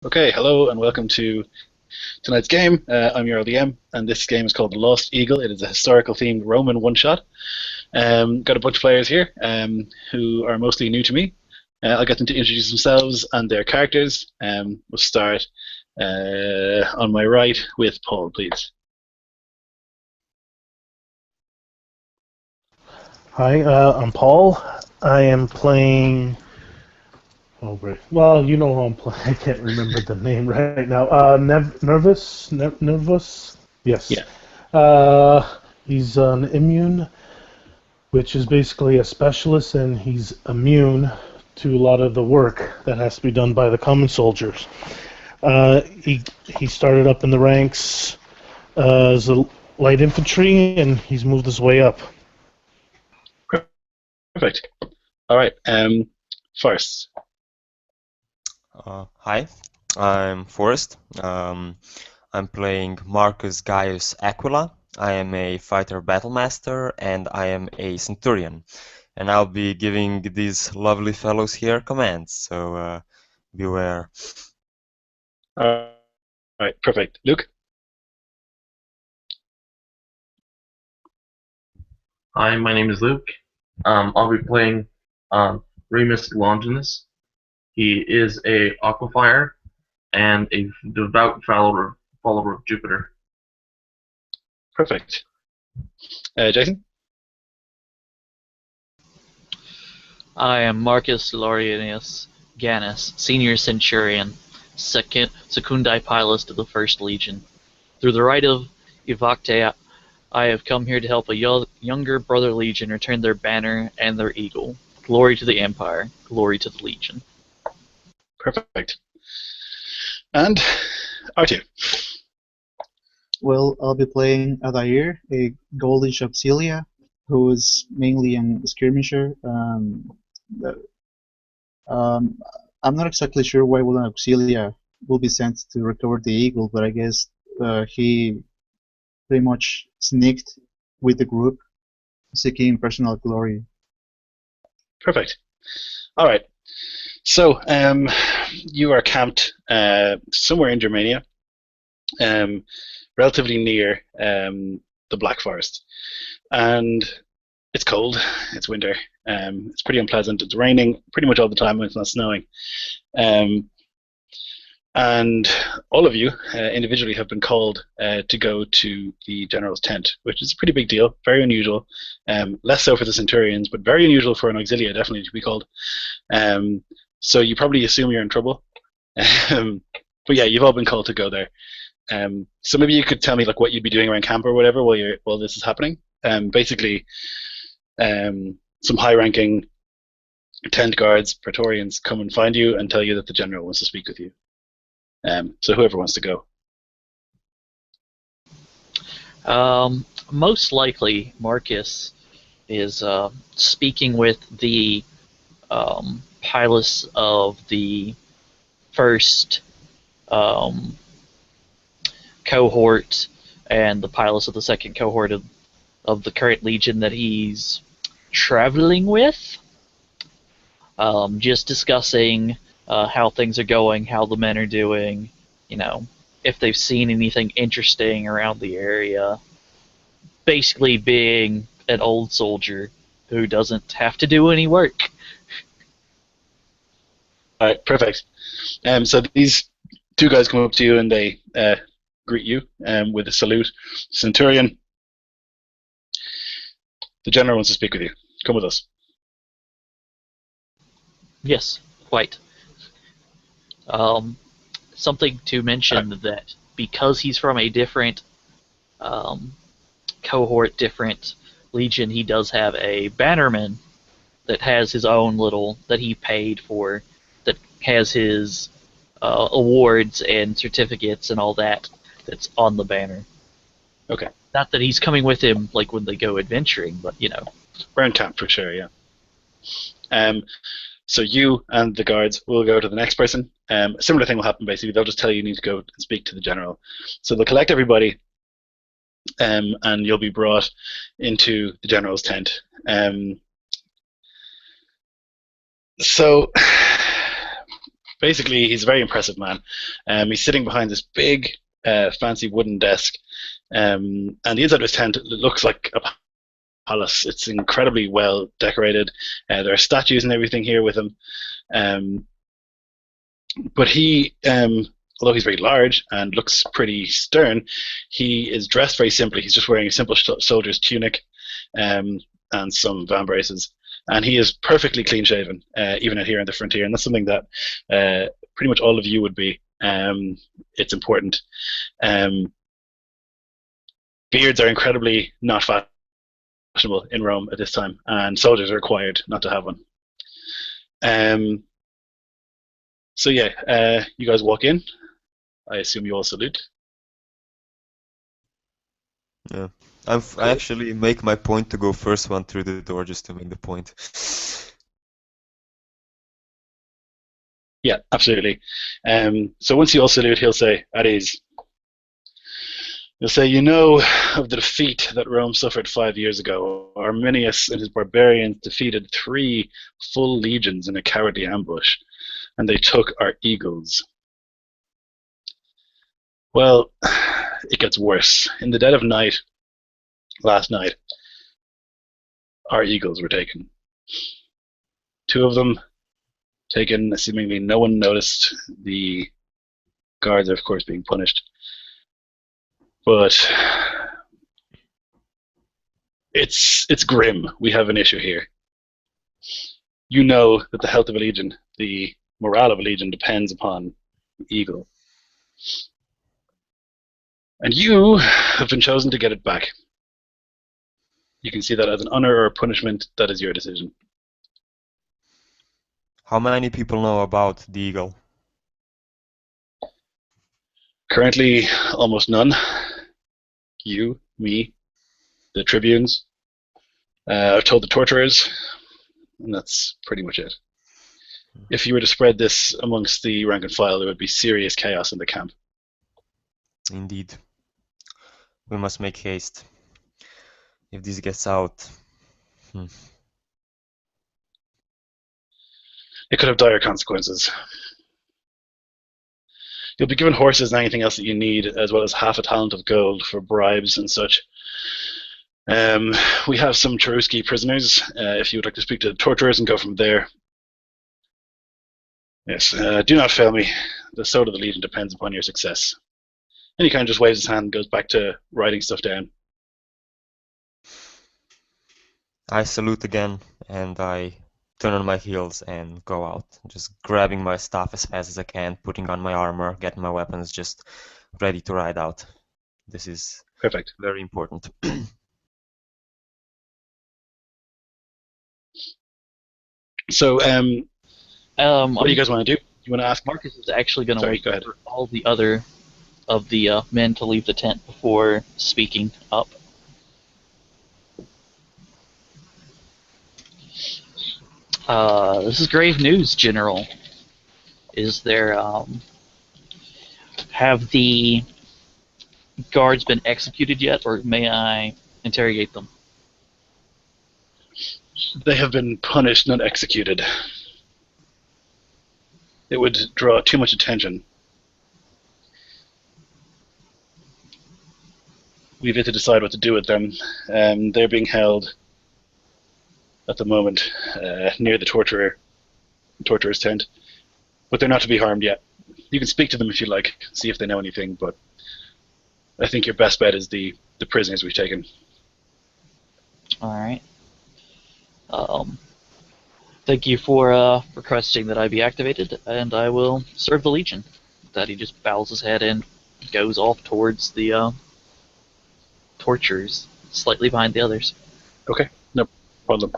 Okay, hello and welcome to tonight's game. I'm your LDM, and this game is called The Lost Eagle. It is a historical themed Roman one shot. Got a bunch of players here who are mostly new to me. I'll get them to introduce themselves and their characters. We'll start on my right with Paul, please. Hi, I'm Paul. I am playing. Oh, great. Well, you know who I'm playing. I can't remember the name right now. Nervous. Yes. Yeah, He's an immune, which is basically a specialist, and he's immune to a lot of the work that has to be done by the common soldiers. He started up in the ranks as a light infantry, and he's moved his way up. perfect. All right. First, Hi, I'm Forrest. I'm playing Marcus Gaius Aquila. I am a fighter battlemaster and I am a centurion. And I'll be giving these lovely fellows here commands, so beware. all right, perfect. Luke. Hi, my name is Luke. I'll be playing Remus Longinus. He is a Aquafire and a devout follower of Jupiter. Perfect. Jason. I am Marcus Laurianus Gannus, Senior Centurion, second Secundae Pilus of the First Legion. Through the right of Evocte, I have come here to help a younger brother legion return their banner and their eagle. Glory to the Empire, glory to the Legion. Perfect. And R2. Well, I'll be playing Adair, a Goldish Auxilia, who is mainly a skirmisher. Um, I'm not exactly sure why will an Auxilia will be sent to recover the eagle, but I guess he pretty much sneaked with the group, seeking personal glory. Perfect. All right. So, you are camped somewhere in Germania, relatively near the Black Forest, and it's cold. It's winter. It's pretty unpleasant. It's raining pretty much all the time when it's not snowing. Um, and all of you individually have been called to go to the general's tent, which is a pretty big deal, very unusual. Less so for the centurions, but very unusual for an auxilia, definitely to be called. So you probably assume you're in trouble. But yeah, you've all been called to go there. So maybe you could tell me like what you'd be doing around camp or whatever while this is happening. Basically, some high-ranking tent guards, praetorians, come and find you and tell you that the general wants to speak with you. So whoever wants to go. Most likely, Marcus is speaking with the Pilus of the first cohort and the Pilus of the second cohort of the current legion that he's traveling with. Just discussing how things are going, how the men are doing, if they've seen anything interesting around the area. Basically being an old soldier who doesn't have to do any work. All right, perfect. So these two guys come up to you and they greet you with a salute. Centurion, the general wants to speak with you. Come with us. Yes, quite. Something to mention that because he's from a different cohort, different legion, he does have a bannerman that has his own little, that he paid for, that has his awards and certificates and all that, that's on the banner. Okay. Not that he's coming with him like when they go adventuring, but Round camp for sure, yeah. So you and the guards will go to the next person. A similar thing will happen basically. They'll just tell you need to go and speak to the general. So they'll collect everybody and you'll be brought into the general's tent. So basically, he's a very impressive man. He's sitting behind this big, fancy wooden desk, and the inside of his tent looks like a palace. It's incredibly well decorated. There are statues and everything here with him. But he, although he's very large and looks pretty stern, he is dressed very simply. He's just wearing a simple soldier's tunic and some vambraces. And he is perfectly clean shaven, even out here on the frontier. And that's something that pretty much all of you would be. It's important. Beards are incredibly not fashionable in Rome at this time, and soldiers are required not to have one. So yeah, you guys walk in. I assume you all salute. Yeah. I actually make my point to go first one through the door just to make the point. Yeah, absolutely. So once you all salute, he'll say, "At ease." He'll say, "You know of the defeat that Rome suffered 5 years ago. Arminius and his barbarians defeated 3 full legions in a cowardly ambush, and they took our eagles. Well, it gets worse. In the dead of night, last night, our eagles were taken. 2 of them taken, seemingly no one noticed. The guards are, of course, being punished. But it's grim. We have an issue here. You know that the health of a legion, the morale of a legion, depends upon the eagle. And you have been chosen to get it back. You can see that as an honor or a punishment. That is your decision." How many people know about the eagle? Currently, almost none. You, me, the tribunes. I've told the torturers, and that's pretty much it. If you were to spread this amongst the rank and file, there would be serious chaos in the camp. Indeed. We must make haste. If this gets out... It could have dire consequences. You'll be given horses and anything else that you need, as well as half a talent of gold for bribes and such. We have some Cherusci prisoners, if you would like to speak to the torturers and go from there. Yes, do not fail me. The sword of the Legion depends upon your success. And he kind of just waves his hand and goes back to writing stuff down. I salute again, and I turn on my heels and go out, just grabbing my stuff as fast as I can, putting on my armor, getting my weapons, just ready to ride out. This is Perfect. very important. So, what do you guys want to do? You want to ask? Marcus is actually going to Sorry, wait go ahead. for all the other of the men to leave the tent before speaking up. This is grave news, General. Is there, have the guards been executed yet, or may I interrogate them? They have been punished, not executed. It would draw too much attention. We've yet to decide what to do with them. They're being held at the moment near the torturer's tent, but they're not to be harmed yet. You can speak to them if you like, see if they know anything, but I think your best bet is the prisoners we've taken. All right. Thank you for requesting that I be activated, and I will serve the Legion. That he just bows his head and goes off towards the torturers, slightly behind the others. Okay, no problem.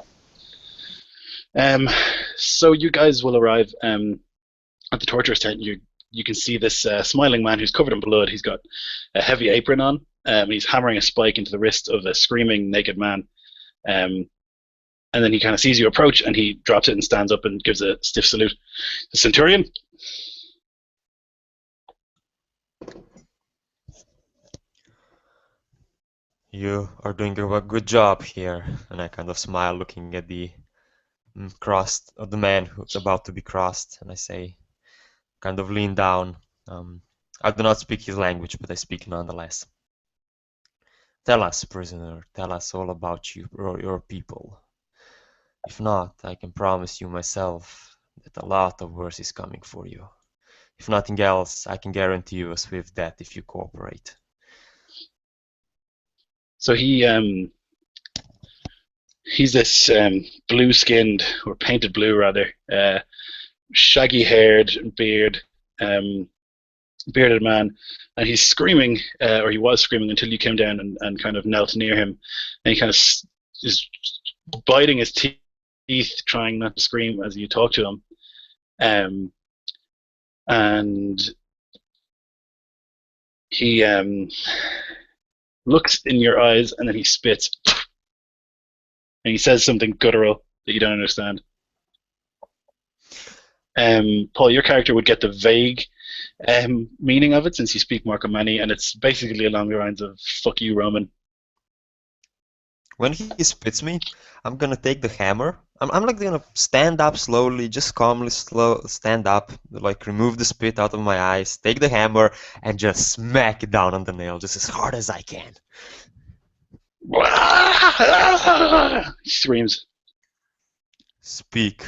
So you guys will arrive at the torturer's tent. You can see this smiling man who's covered in blood. He's got a heavy apron on. He's hammering a spike into the wrist of a screaming naked man. And then he kind of sees you approach, and he drops it and stands up and gives a stiff salute. The Centurion. You are doing a good job here, and I kind of smile, looking at the crossed, of the man who's about to be crossed, and I say, kind of lean down. I do not speak his language, but I speak nonetheless. Tell us, prisoner, tell us all about you or your people. If not, I can promise you myself that a lot of worse is coming for you. If nothing else, I can guarantee you a swift death if you cooperate. So he's this blue-skinned, or painted blue rather, shaggy-haired, bearded man, and he's screaming, or he was screaming until you came down and kind of knelt near him, and he kind of is biting his teeth, trying not to scream as you talk to him, and he looks in your eyes, and then he spits, and he says something guttural that you don't understand. Paul, your character would get the vague meaning of it since you speak Marcomanni, and it's basically along the lines of "fuck you, Roman." When he spits me, I'm gonna take the hammer. I'm like gonna stand up slowly, just calmly, stand up, like remove the spit out of my eyes, take the hammer, and just smack it down on the nail, just as hard as I can. He screams. Speak.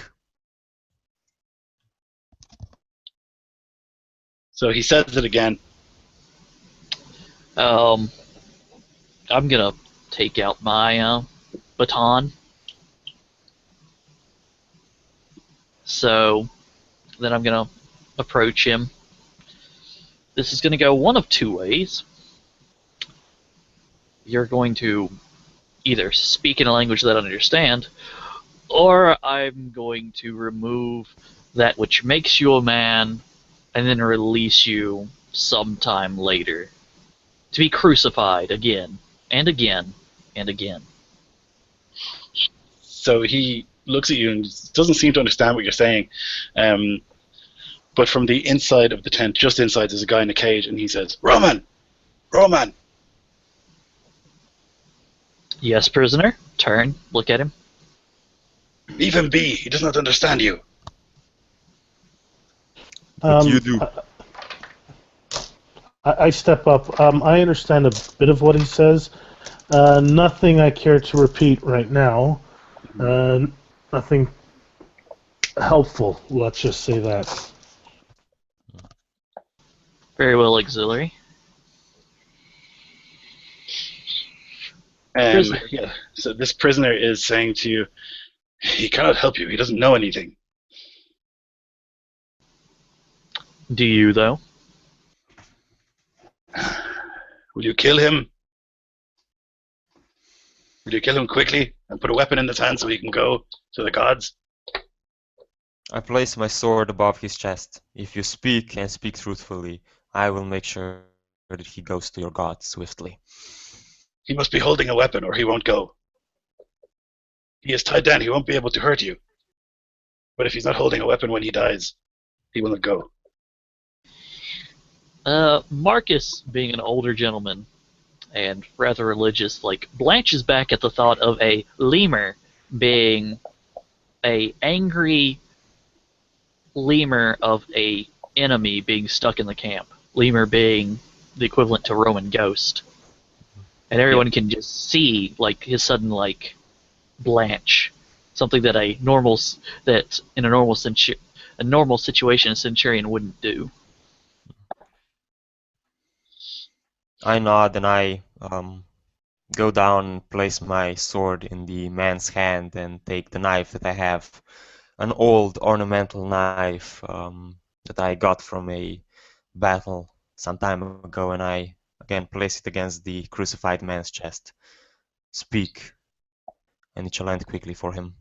So he says it again. I'm gonna take out my baton. So then I'm gonna approach him. This is gonna go one of two ways. You're going to either speak in a language that I understand, or I'm going to remove that which makes you a man and then release you sometime later to be crucified again and again and again. So he looks at you and doesn't seem to understand what you're saying. But from the inside of the tent, just inside, there's a guy in a cage, and he says, "Roman! Roman!" Yes, prisoner. Turn. Look at him. Leave him be. He does not understand you. What do you do? I step up. I understand a bit of what he says. Nothing I care to repeat right now. Nothing helpful, let's just say that. Very well, auxiliary. Prisoner. Yeah. So this prisoner is saying to you, he cannot help you. He doesn't know anything. Do you, though? Will you kill him? Will you kill him quickly and put a weapon in his hand so he can go to the gods? I place my sword above his chest. If you speak and speak truthfully, I will make sure that he goes to your god swiftly. He must be holding a weapon or he won't go. He is tied down. He won't be able to hurt you. But if he's not holding a weapon when he dies, he will not go. Marcus, being an older gentleman and rather religious, like, blanches back at the thought of a lemur being a angry lemur of a enemy being stuck in the camp. Lemur being the equivalent to Roman ghost. And everyone can just see, like, his sudden, like, blanch. Something that in a normal situation a centurion wouldn't do. I nod and I go down and place my sword in the man's hand and take the knife that I have, an old ornamental knife that I got from a battle some time ago, and I again place it against the crucified man's chest. Speak, and it shall end quickly for him.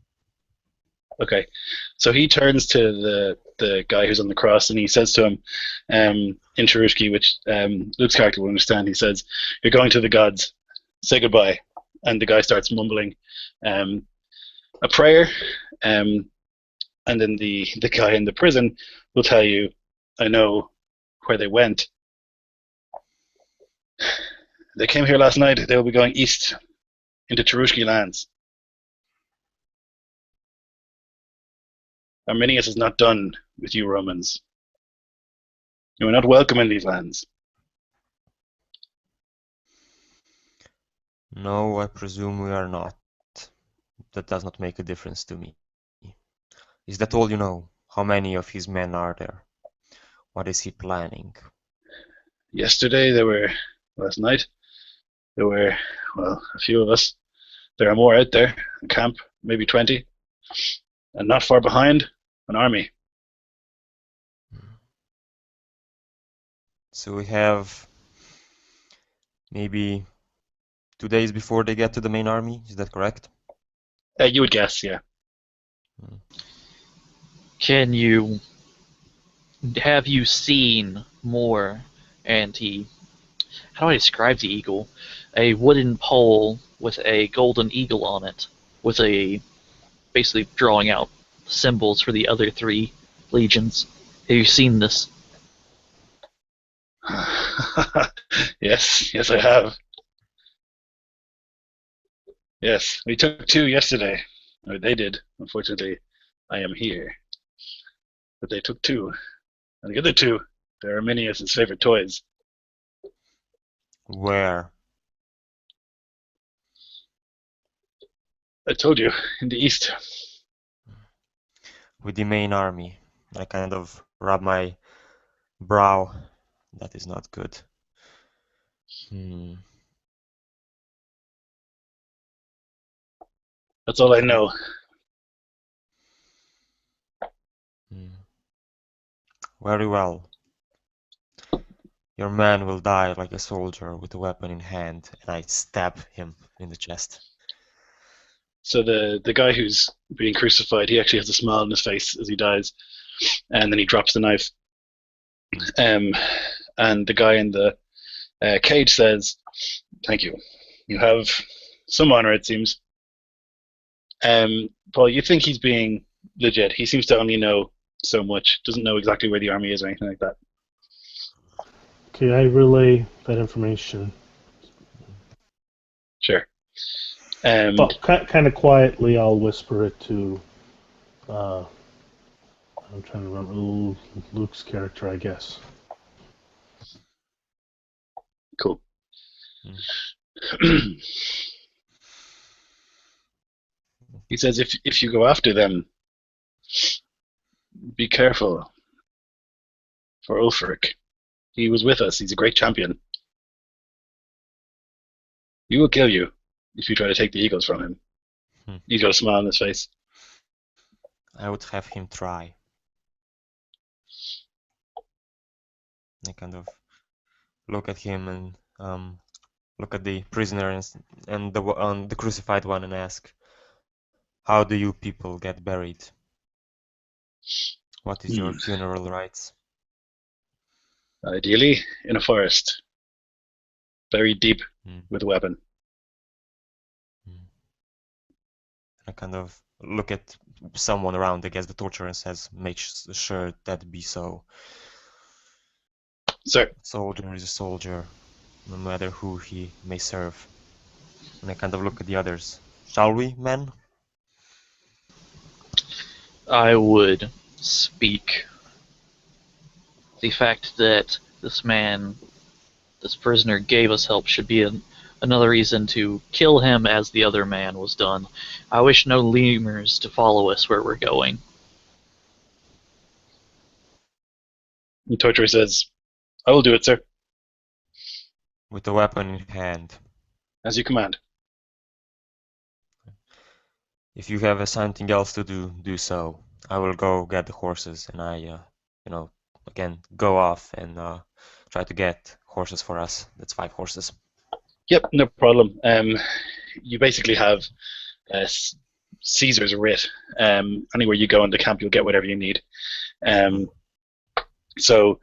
Okay, so he turns to the guy who's on the cross and he says to him in Cherushki, which Luke's character will understand. He says, "You're going to the gods. Say goodbye." And the guy starts mumbling a prayer, and then the guy in the prison will tell you, "I know where they went. They came here last night. They will be going east into Cherushki lands. Arminius is not done with you Romans. You are not welcome in these lands. No, I presume we are not. That does not make a difference to me. Is that all you know? How many of his men are there? What is he planning? Yesterday there were, last night, there were, well, a few of us. There are more out there in camp, maybe 20. And not far behind, an army. So we have maybe 2 days before they get to the main army, is that correct? You would guess, yeah. Have you seen more? And how do I describe the eagle? A wooden pole with a golden eagle on it, with basically drawing out symbols for the other 3 legions. Have you seen this? Yes, I have. Yes, we took 2 yesterday. Or they did. Unfortunately, I am here. But they took 2. And the other 2, they're Arminius' favorite toys. Where? I told you, in the east. With the main army. I kind of rub my brow. That is not good. That's all I know. Very well. Your man will die like a soldier with a weapon in hand, and I stab him in the chest. So the guy who's being crucified, he actually has a smile on his face as he dies, and then he drops the knife. And the guy in the cage says, "Thank you. You have some honor, it seems." Paul, you think he's being legit? He seems to only know so much. Doesn't know exactly where the army is or anything like that. Okay, I relay that information. Sure. But kind of quietly, I'll whisper it to. I'm trying to remember Luke's character, I guess. Cool. He says, if you go after them, be careful for Ulfric. He was with us. He's a great champion. He will kill you if you try to take the eagles from him. He's got a smile on his face. I would have him try. I kind of look at him and look at the prisoner and the crucified one and ask, "How do you people get buried? What is your funeral rites?" Ideally, in a forest, buried deep with a weapon. I kind of look at someone around, I guess the torturer, and says, "Make sure that be so." Sir. A soldier is a soldier, no matter who he may serve. And I kind of look at the others. Shall we, men? I would speak. The fact that this prisoner gave us help should be another reason to kill him as the other man was done. I wish no lemurs to follow us where we're going. The torturer says, "I will do it, sir." With a weapon in hand. As you command. If you have something else to do so. I will go get the horses, and I, again, go off and try to get horses for us. That's 5 horses. Yep, no problem. You basically have Caesar's writ. Anywhere you go in the camp, you'll get whatever you need. So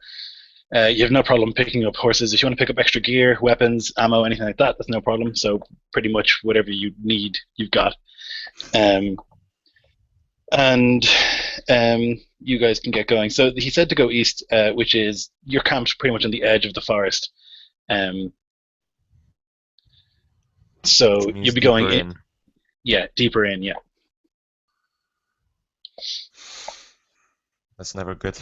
you have no problem picking up horses. If you want to pick up extra gear, weapons, ammo, anything like that, that's no problem. So pretty much whatever you need, you've got. And you guys can get going. So he said to go east, which is your camp's pretty much on the edge of the forest. So you'll be going in. Yeah, deeper in, yeah. That's never good.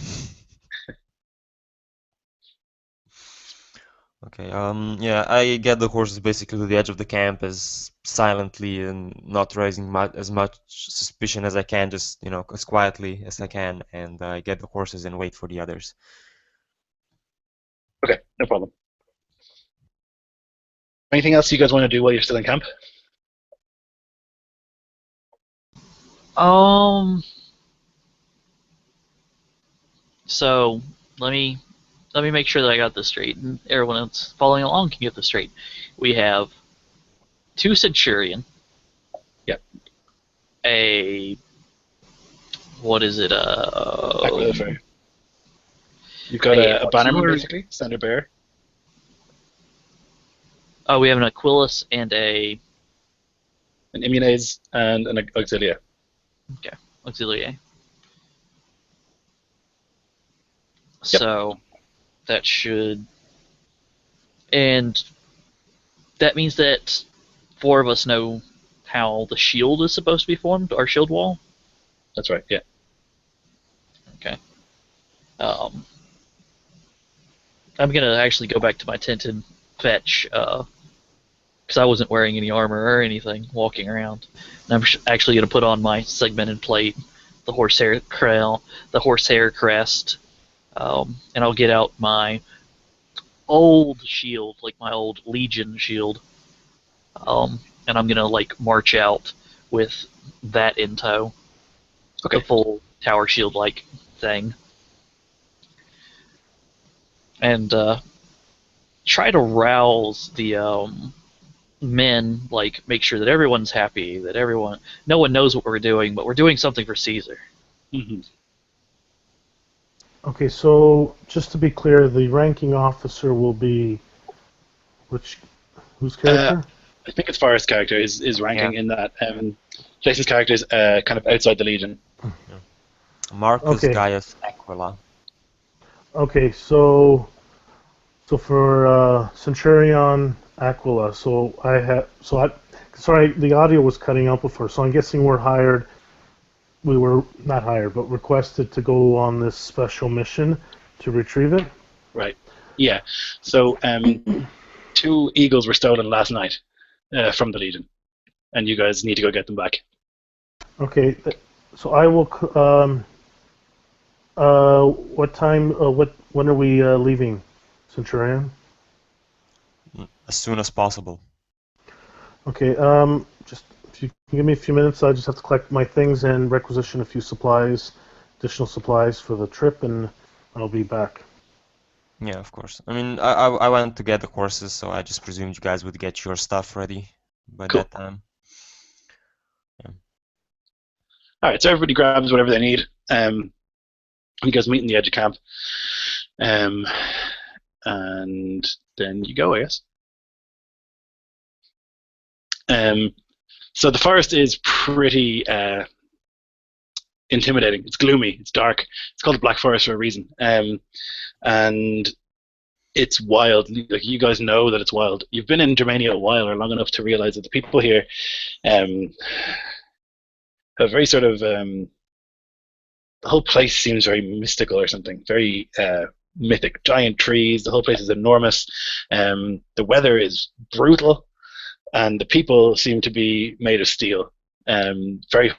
Okay, yeah, I get the horses basically to the edge of the camp as silently and not raising as much suspicion as I can, just, as quietly as I can, and I get the horses and wait for the others. Okay, no problem. Anything else you guys want to do while you're still in camp? So let me make sure that I got this straight, and everyone else following along can get this straight. We have 2 Centurion. Yep. What is it? Aquila. You've got a bannerman, basically, standard bearer. Oh, we have an Aquilus and an Immunes and an Auxilia. Okay, Auxilia. Yep. So that should, and that means that 4 of us know how the shield is supposed to be formed, our shield wall. That's right. Yeah. Okay. I'm gonna actually go back to my tent and fetch, because I wasn't wearing any armor or anything walking around. And I'm actually gonna put on my segmented plate, the horsehair crest, and I'll get out my old shield, like my old Legion shield, and I'm gonna march out with that in tow. Okay. The full tower shield like thing. And try to rouse the men, make sure that everyone's happy, that no one knows what we're doing, but we're doing something for Caesar. Mm-hmm. Okay, so just to be clear, the ranking officer will be whose character? I think it's Forrest's character is ranking in that. Jason's character is kind of outside the Legion. Marcus Okay. Gaius Aquila. Okay, so for Centurion Aquila, sorry, the audio was cutting out before, so I'm guessing we were not hired, but requested to go on this special mission to retrieve it. Right. Yeah. So 2 eagles were stolen last night from the Legion, and you guys need to go get them back. Okay, so I will. What time? When are we leaving, Centurion? As soon as possible. Okay. Just if you can give me a few minutes, I just have to collect my things and requisition a few additional supplies for the trip, and I'll be back. Yeah, of course. I mean, I went to get the horses, so I just presumed you guys would get your stuff ready by Cool. that time. Yeah. All right. So everybody grabs whatever they need. You guys meet in the edge of camp, and then you go, I guess. So the forest is pretty intimidating. It's gloomy. It's dark. It's called the Black Forest for a reason. And it's wild. Like, you guys know that it's wild. You've been in Germania a while, or long enough to realize that the people here have very sort of the whole place seems very mystical or something. Very mythic. Giant trees. The whole place is enormous. The weather is brutal. And the people seem to be made of steel. Very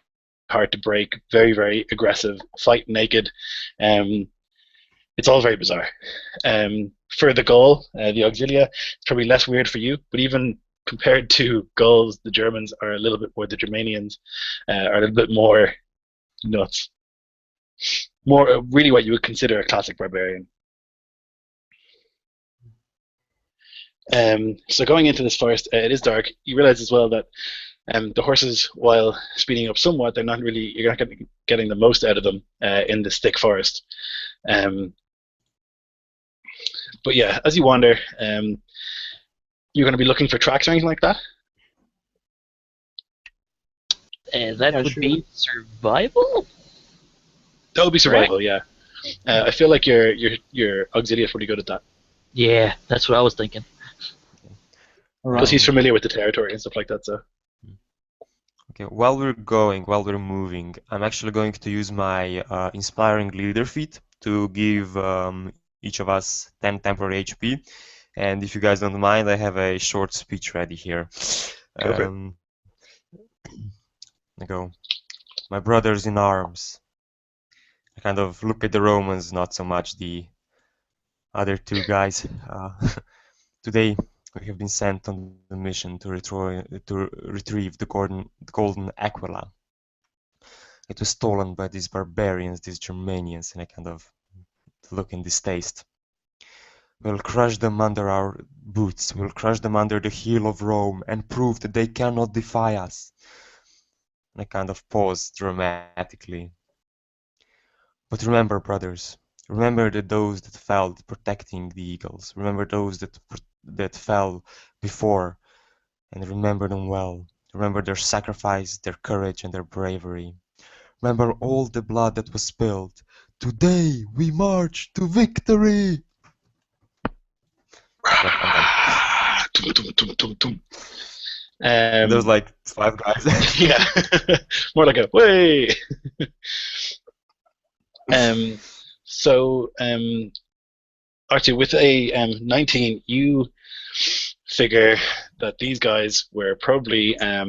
hard to break, very, very aggressive, fight naked. It's all very bizarre. For the Gaul, the Auxilia, it's probably less weird for you, but even compared to Gauls, the Germans are a little bit more, the Germanians are a little bit more nuts. More really what you would consider a classic barbarian. So going into this forest, it is dark. You realize as well that the horses, while speeding up somewhat, you're not getting the most out of them in this thick forest. But yeah, as you wander, you're going to be looking for tracks or anything like that? That would be survival? That would be survival, yeah. I feel like your Auxilia is pretty good at that. Yeah, that's what I was thinking. Because he's familiar with the territory and stuff like that, so. Okay, while we're moving, I'm actually going to use my Inspiring Leader feat to give each of us 10 temporary HP, And if you guys don't mind, I have a short speech ready here. Go for it. I go, my brothers in arms. I kind of look at the Romans, not so much the other two guys. Today, we have been sent on the mission to retrieve the golden Aquila. It was stolen by these barbarians, these Germanians, and I kind of look in distaste. We'll crush them under our boots, we'll crush them under the heel of Rome, and prove that they cannot defy us. And I kind of pause dramatically. But remember, brothers, remember that those that fell protecting the eagles, remember those that fell before, and remember them well. Remember their sacrifice, their courage, and their bravery. Remember all the blood that was spilled. Today we march to victory! There was like 5 guys. Yeah, more like a way. So, Archie, with a 19, you figure that these guys were probably a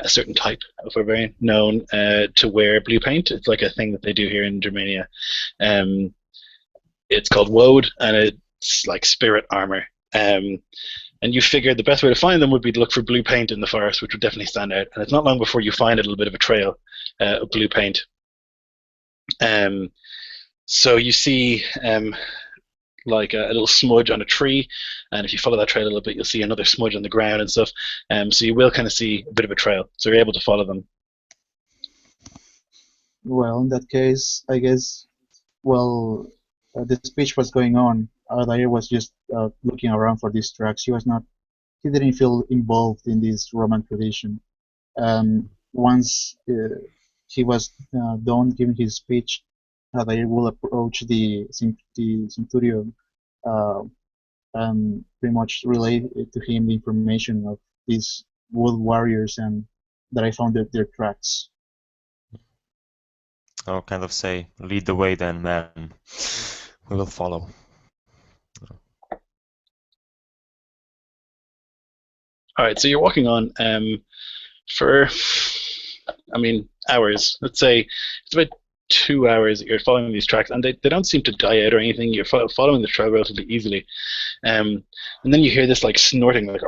certain type of barbarian known to wear blue paint. It's like a thing that they do here in Germania. It's called woad, and it's like spirit armor. And you figured the best way to find them would be to look for blue paint in the forest, which would definitely stand out. And it's not long before you find a little bit of a trail of blue paint. So you see like a little smudge on a tree, and if you follow that trail a little bit, you'll see another smudge on the ground and stuff. So you will kind of see a bit of a trail, so you're able to follow them. Well, in that case, I guess, well, the speech was going on. Aldair was just looking around for these tracks. He didn't feel involved in this Roman tradition. Once he was done giving his speech, Aldair will approach the centurion and pretty much relay to him the information of these wood warriors and that I found their tracks. I'll kind of say, lead the way then, man. We will follow. All right, so you're walking on for, I mean, hours. Let's say it's about 2 hours that you're following these tracks, and they don't seem to die out or anything. You're following the trail relatively easily. And then you hear this like snorting, like,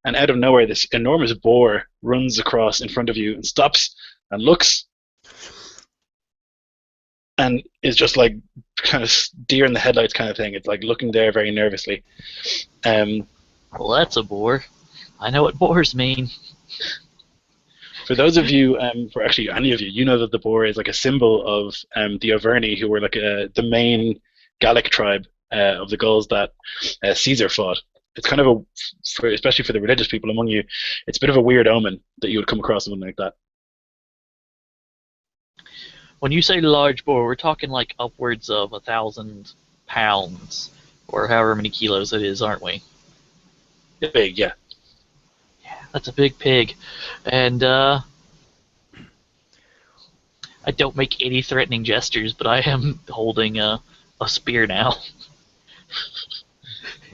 and out of nowhere, this enormous boar runs across in front of you and stops and looks and is just like kind of deer in the headlights kind of thing. It's like looking there very nervously. Well, that's a boar. I know what boars mean. For those of you, for actually any of you, you know that the boar is like a symbol of the Auverni, who were like the main Gallic tribe of the Gauls that Caesar fought. It's kind of especially for the religious people among you, it's a bit of a weird omen that you would come across something like that. When you say large boar, we're talking like upwards of 1,000 pounds, or however many kilos it is, aren't we? Big, yeah. Yeah, that's a big pig. And I don't make any threatening gestures, but I am holding a spear now.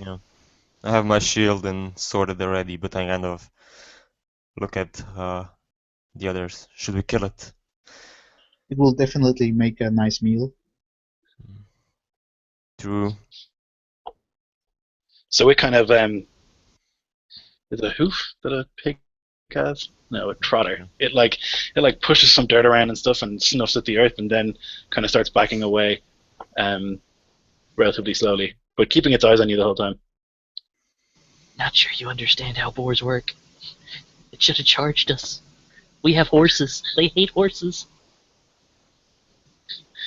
Yeah. I have my shield and sword already, but I kind of look at the others. Should we kill it? It will definitely make a nice meal. True. So it kind of is it a hoof that a pig has? No, a trotter. It like pushes some dirt around and stuff and snuffs at the earth and then kind of starts backing away, relatively slowly, but keeping its eyes on you the whole time. Not sure you understand how boars work. It should have charged us. We have horses. They hate horses.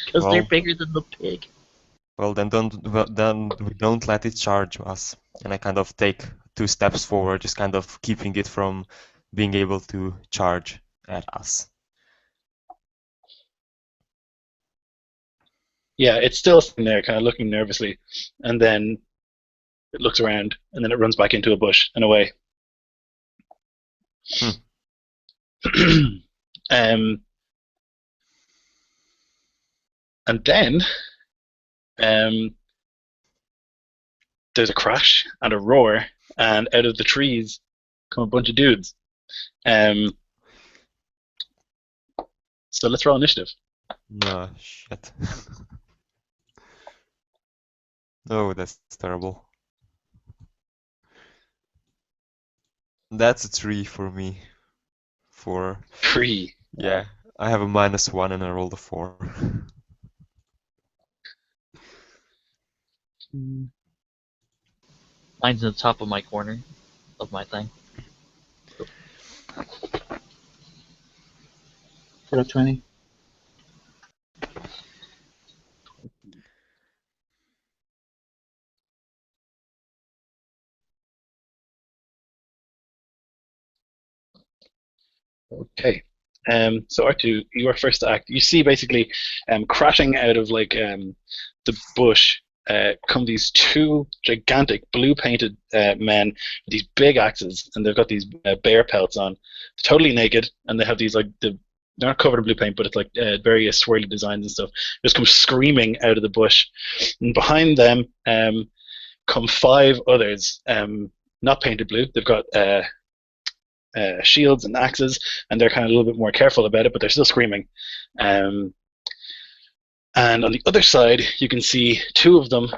Because they're bigger than the pig. Well, then we don't let it charge us. And I kind of take 2 steps forward, just kind of keeping it from being able to charge at us. Yeah, it's still sitting there, kind of looking nervously, and then it looks around, and then it runs back into a bush and away. And then there's a crash and a roar, and out of the trees come a bunch of dudes. Um, so let's roll initiative. No, shit. Oh, that's terrible. That's a 3 for me. 4. 3. Yeah, I have a -1 and I rolled a 4. Mine's in the top of my corner of my thing. For a 20. Okay. So Artu, you are first to act. You see basically crashing out of like the bush come these two gigantic blue painted men with these big axes, and they've got these bear pelts on. They're totally naked, and they have these like they're not covered in blue paint, but it's like various swirly designs and stuff. Just come screaming out of the bush, and behind them come 5 others, not painted blue. They've got shields and axes, and they're kind of a little bit more careful about it, but they're still screaming. And on the other side, you can see 2 of them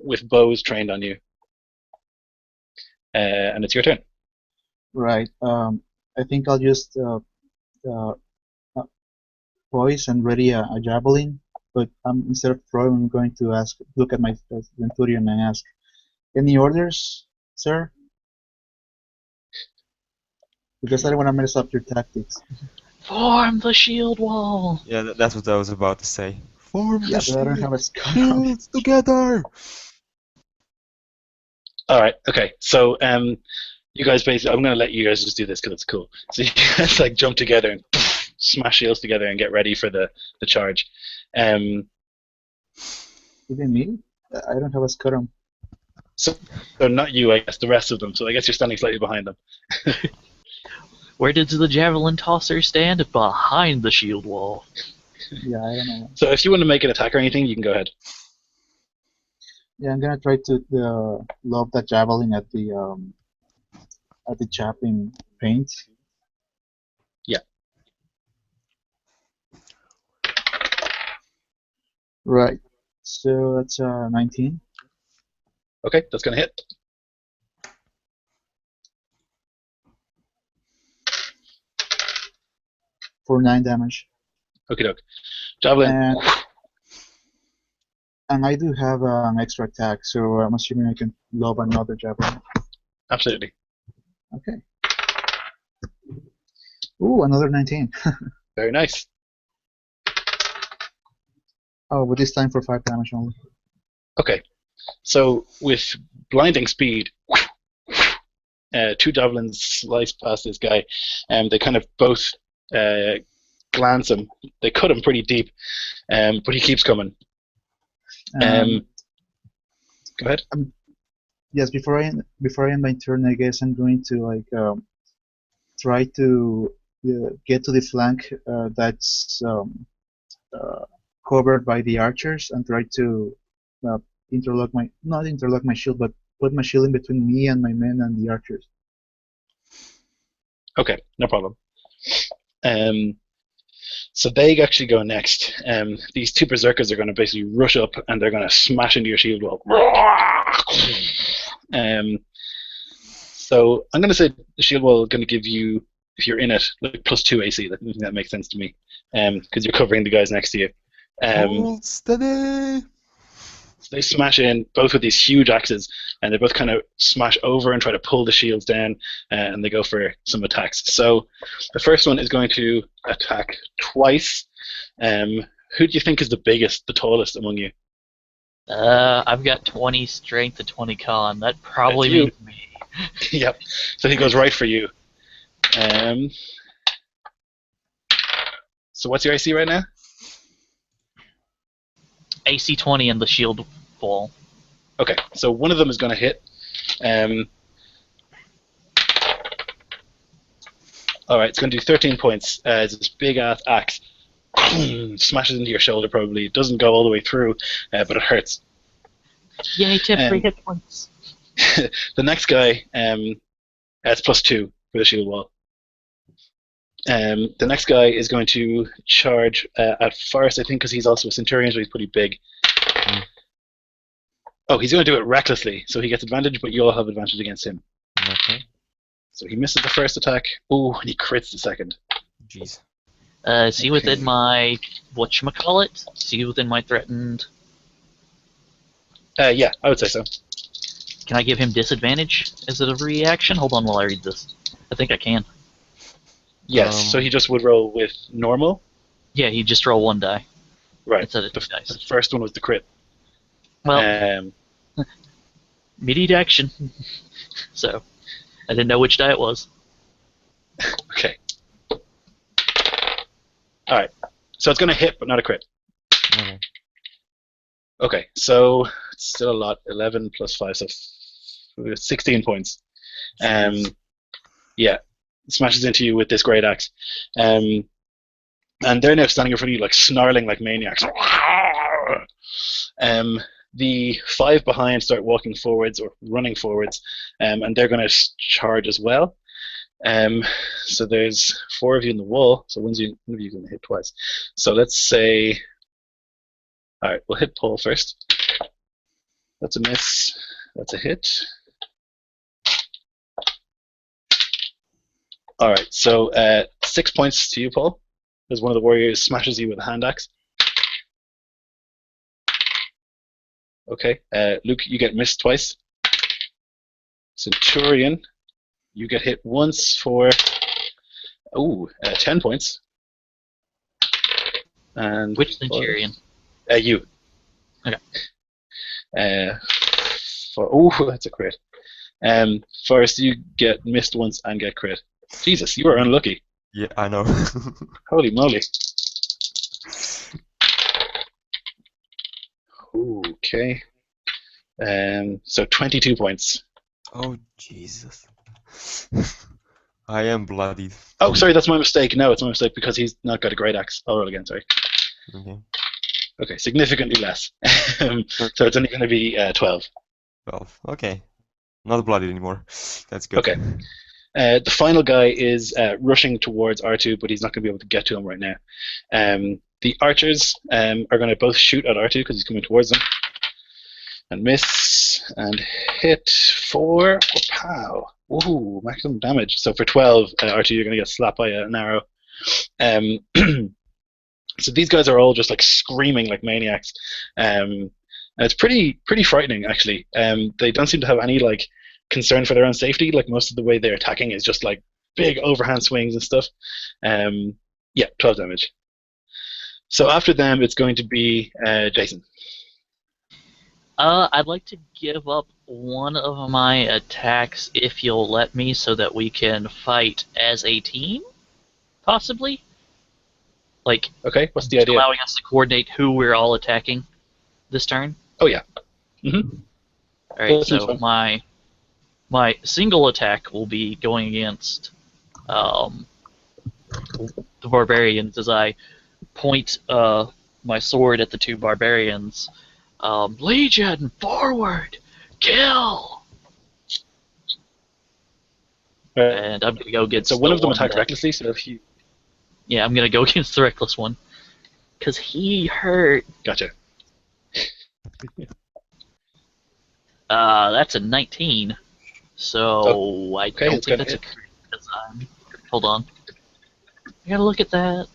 with bows trained on you. And it's your turn. Right. I think I'll just poise and ready a javelin, but instead of throwing, I'm going to look at my Centurion and ask, "Any orders, sir?" Because I don't want to mess up your tactics. Form the shield wall! Yeah, that's what I was about to say. Form Yeah, the but I don't have a scar. shields together! All right. Okay. So you guys basically, I'm going to let you guys just do this because it's cool. So you guys like jump together and smash shields together and get ready for the charge. Even me? I don't have a scar. So not you, I guess, the rest of them. So I guess you're standing slightly behind them. Where did the javelin tosser stand? Behind the shield wall. Yeah, I don't know. So if you want to make an attack or anything, you can go ahead. Yeah, I'm gonna try to lob that javelin at the chapping paint. Yeah. Right. So that's 19. Okay, that's going to hit. For 9 damage. Okie doke. Javelin. And I do have an extra attack, so I'm assuming I can lob another javelin. Absolutely. Okay. Ooh, another 19. Very nice. Oh, but this time for 5 damage only. Okay. So with blinding speed, 2 javelins slice past this guy, and they kind of both glance him. They cut him pretty deep, but he keeps coming. Go ahead. Yes, before I end my turn, I guess I'm going to like try to get to the flank that's covered by the archers and try to not interlock my shield, but put my shield in between me and my men and the archers. Okay, no problem. So they actually go next. These 2 berserkers are going to basically rush up and they're going to smash into your shield wall. So I'm going to say the shield wall is going to give you, if you're in it, like +2 AC. That makes sense to me, because you're covering the guys next to you. Hold steady! So they smash in, both with these huge axes, and they both kind of smash over and try to pull the shields down, and they go for some attacks. So the first one is going to attack twice. Who do you think is the biggest, the tallest among you? I've got 20 strength and 20 con. That probably That's you. means me. Yep. So he goes right for you. So what's your AC right now? AC 20 and the shield wall. Okay, so one of them is going to hit. Alright, it's going to do 13 points. It's this big ass axe. Smashes into your shoulder probably. It doesn't go all the way through, but it hurts. Yay, tip 3 hit points. the next guy, it's +2 for the shield wall. The next guy is going to charge at first, I think, because he's also a Centurion, so he's pretty big. Oh, he's going to do it recklessly, so he gets advantage, but you all have advantage against him. Okay. So he misses the first attack. Oh, and he crits the second. Jeez. Is he within my whatchamacallit? Is he within my threatened? Yeah, I would say so. Can I give him disadvantage? Is it a reaction? Hold on while I read this. I think I can. Yes, so he just would roll with normal. Yeah, he just roll 1 die. Right. Instead of The 2 dice. first one was the crit. Well, immediate action. So, I didn't know which die it was. Okay. Alright. So it's going to hit, but not a crit. Okay. Okay, so it's still a lot. 11 plus 5, so 16 points. Yeah, smashes into you with this great axe. And they're now standing in front of you, like snarling like maniacs. The 5 behind start walking forwards or running forwards, and they're going to charge as well. So there's 4 of you in the wall, so one of you going to hit twice. So let's say, all right, we'll hit Paul first. That's a miss. That's a hit. All right, so 6 points to you, Paul, as one of the warriors smashes you with a hand axe. Okay, Luke, you get missed twice. Centurion, you get hit once for 10 points. And Which Centurion? You. Okay. That's a crit. First, you get missed once and get crit. Jesus, you are unlucky. Yeah, I know. Holy moly. Okay. So 22 points. Oh, Jesus. I am bloodied. Oh, sorry, that's my mistake. No, it's my mistake because he's not got a great axe. I'll roll again, sorry. Okay. Okay, significantly less. So it's only going to be 12. 12. Okay. Not bloodied anymore. That's good. Okay. The final guy is rushing towards R2, but he's not going to be able to get to him right now. The archers are going to both shoot at R2 because he's coming towards them. And miss and hit for pow. Ooh, maximum damage. So for 12, R2, you're going to get slapped by an arrow. So these guys are all just like screaming like maniacs. And it's pretty frightening, actually. They don't seem to have any like concern for their own safety. Like most of the way they're attacking is just like big overhand swings and stuff. Yeah, 12 damage. So after them, it's going to be Jason. I'd like to give up one of my attacks if you'll let me, so that we can fight as a team, possibly. Like, okay, what's the idea? Allowing us to coordinate who we're all attacking this turn. Oh yeah. Mm-hmm. All right, so my single attack will be going against the barbarians as I point my sword at the 2 barbarians. Legion, forward, kill! And I'm gonna go against. So one of them attacked that, recklessly. So if you. Yeah, I'm gonna go against the reckless one, cause he hurt. Gotcha. That's a 19. So I don't think that's a crit. Hold on. I gotta look at that.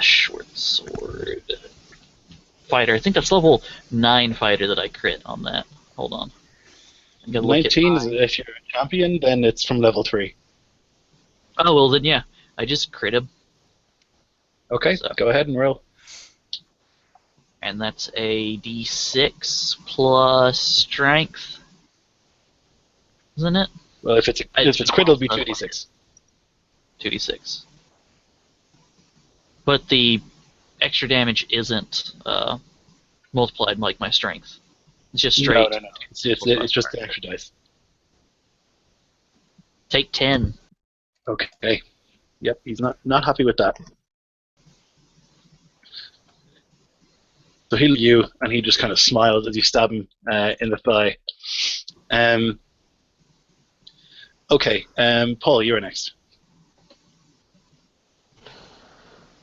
Short sword. Fighter. I think that's level 9 fighter that I crit on that. Hold on. I'm gonna look 19 at is if you're a champion, then it's from level 3. Oh, well then yeah. I just crit him. Okay, So. Go ahead and roll. And that's a d6 plus strength. Isn't it? Well, if it's crit, it'll be 2d6. 2d6. But the extra damage isn't multiplied like my strength. It's just straight. No. It's just the extra dice. Take 10. Okay. Yep, he's not happy with that. So he'll you, and he just kind of smiles as you stab him in the thigh. Okay, Paul, you're next.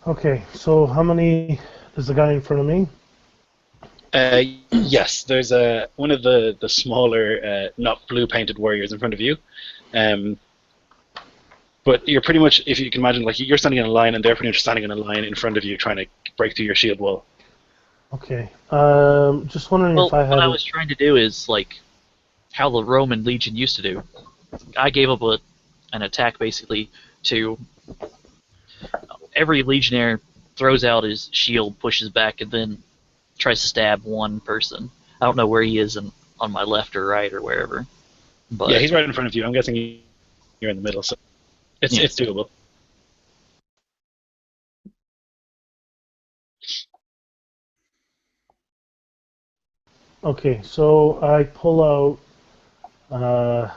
Okay, so how many is the guy in front of me? Yes, there's one of the smaller, not blue painted warriors in front of you. But you're pretty much, if you can imagine, like you're standing in a line, and they're pretty much standing in a line in front of you, trying to break through your shield wall. Okay. Just wondering Well, if I had. what I was trying to do is like how the Roman legion used to do. I gave up an attack basically to every legionnaire throws out his shield, pushes back, and then tries to stab one person. I don't know where he is on my left or right or wherever. But Yeah, he's right in front of you. I'm guessing you're in the middle, so it's doable. Okay, so I pull out, I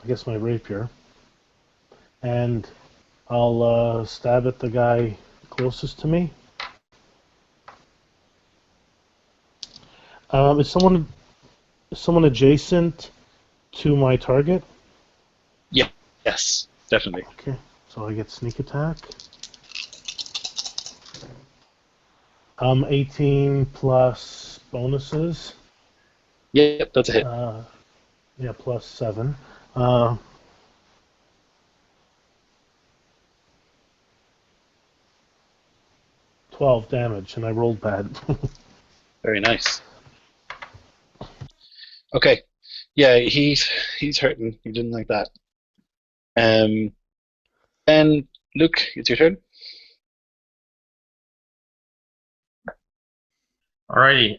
guess my rapier, and I'll stab at the guy closest to me. Is someone adjacent to my target? Yeah, yes, definitely. Okay, so I get sneak attack. 18 plus bonuses. Yep, that's a hit. Yeah, plus 7. 12 damage, and I rolled bad. Very nice. Okay, yeah, he's hurting. He didn't like that. Then Luke, it's your turn. Alrighty.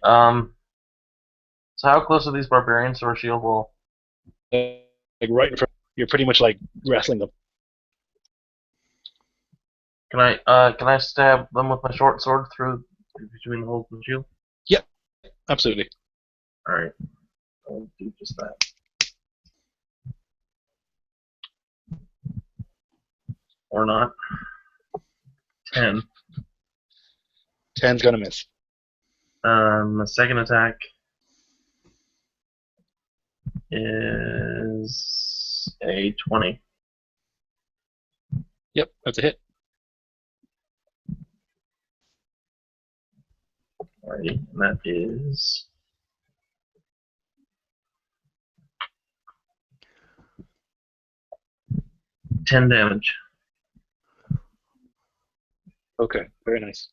So how close are these barbarians to our shield wall? Like right in front. You're pretty much like wrestling them. Can I stab them with my short sword through between the holes in the shield? Yep, absolutely. Alright. I'll do just that. Or not. 10. 10's gonna miss. The second attack is a 20. Yep, that's a hit. Alrighty, and that is 10 damage. Okay, very nice.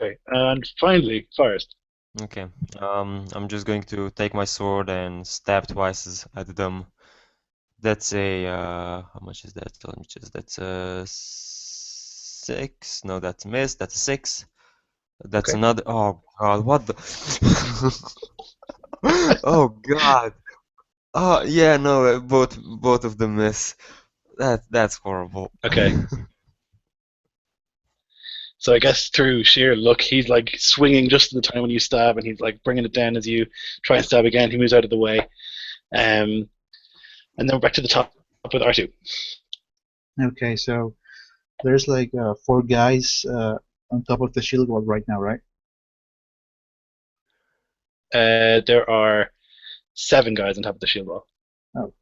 Okay, and finally, Forrest. Okay. I'm just going to take my sword and stab twice at them. That's a how much is that? Let me just. That's a 6. No, that's a miss. That's a 6. That's Okay. another. Oh God! What the? Oh God! Oh yeah, no, both of them miss. That's horrible. Okay. So I guess through sheer luck, he's like swinging just at the time when you stab, and he's like bringing it down as you try and stab again. He moves out of the way, and then we're back to the top with R2. Okay, so there's like 4 guys on top of the shield wall right now, right? There are 7 guys on top of the shield wall. Oh.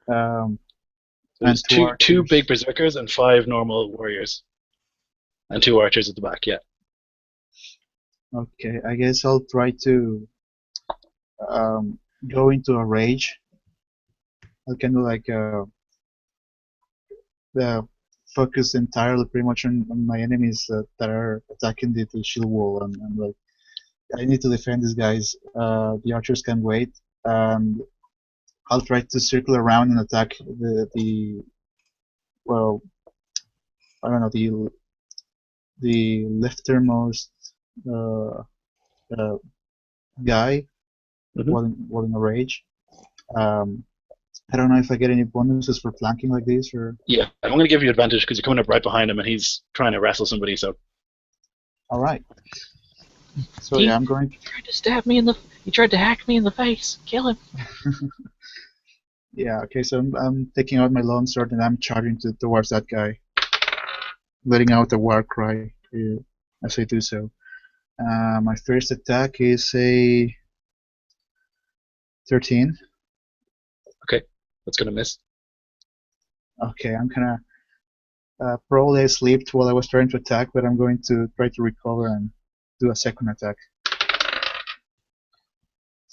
So there's and two big berserkers and 5 normal warriors, and 2 archers at the back. Yeah. Okay, I guess I'll try to go into a rage. I'll kind of like focus entirely pretty much on my enemies that are attacking the shield wall, and like I need to defend these guys. The archers can wait, and I'll try to circle around and attack the well, I don't know, the leftmost guy while in a rage. I don't know if I get any bonuses for flanking like this, or. Yeah, I'm going to give you advantage because you're coming up right behind him and he's trying to wrestle somebody. So. All right. So yeah, I'm going. He tried to stab me in the. He tried to hack me in the face. Kill him. Yeah, okay, so I'm taking out my longsword and I'm charging towards that guy, letting out a war cry as I do so. My first attack is a 13. That's gonna miss. Okay, I'm kind of probably I slept while I was trying to attack, but I'm going to try to recover and do a second attack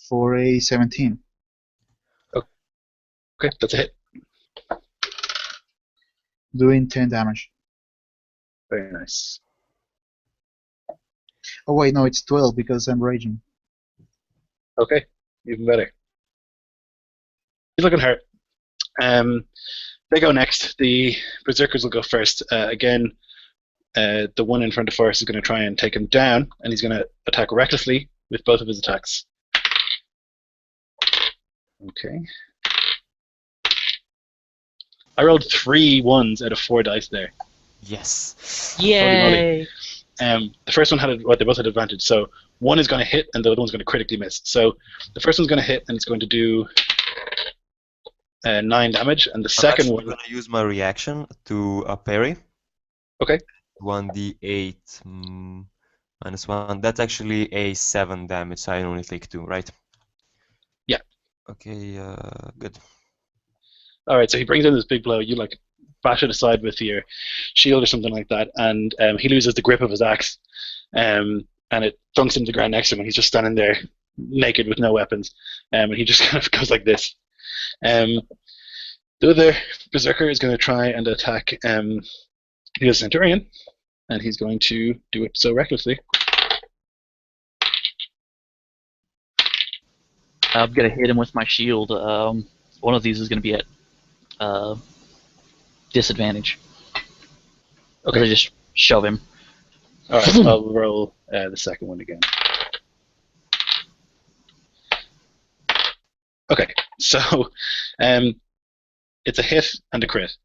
for a 17. Okay, that's a hit. Doing 10 damage. Very nice. Oh wait, no, it's 12 because I'm raging. Okay, even better. He's looking hurt. They go next. The berserkers will go first. Again, the one in front of Forrest is going to try and take him down, and he's going to attack recklessly with both of his attacks. Okay. I rolled 3 ones out of 4 dice there. Yes. Yay! The first one had they both had advantage. So one is going to hit, and the other one's going to critically miss. So the first one's going to hit, and it's going to do 9 damage, and the second one. I'm going to use my reaction to parry. Okay. 1d8 minus 1. That's actually a 7 damage. So I only take 2, right? Yeah. Okay. Good. All right. So he brings in this big blow. You like bash it aside with your shield or something like that, and he loses the grip of his axe, and it thunks into the ground next to him, and he's just standing there naked with no weapons, and he just kind of goes like this. The other berserker is going to try and attack the centurion, and he's going to do it so recklessly. I'm gonna hit him with my shield. One of these is gonna be at disadvantage. Okay. I just shove him. All right, I'll roll the second one again. Okay, so it's a hit and a crit.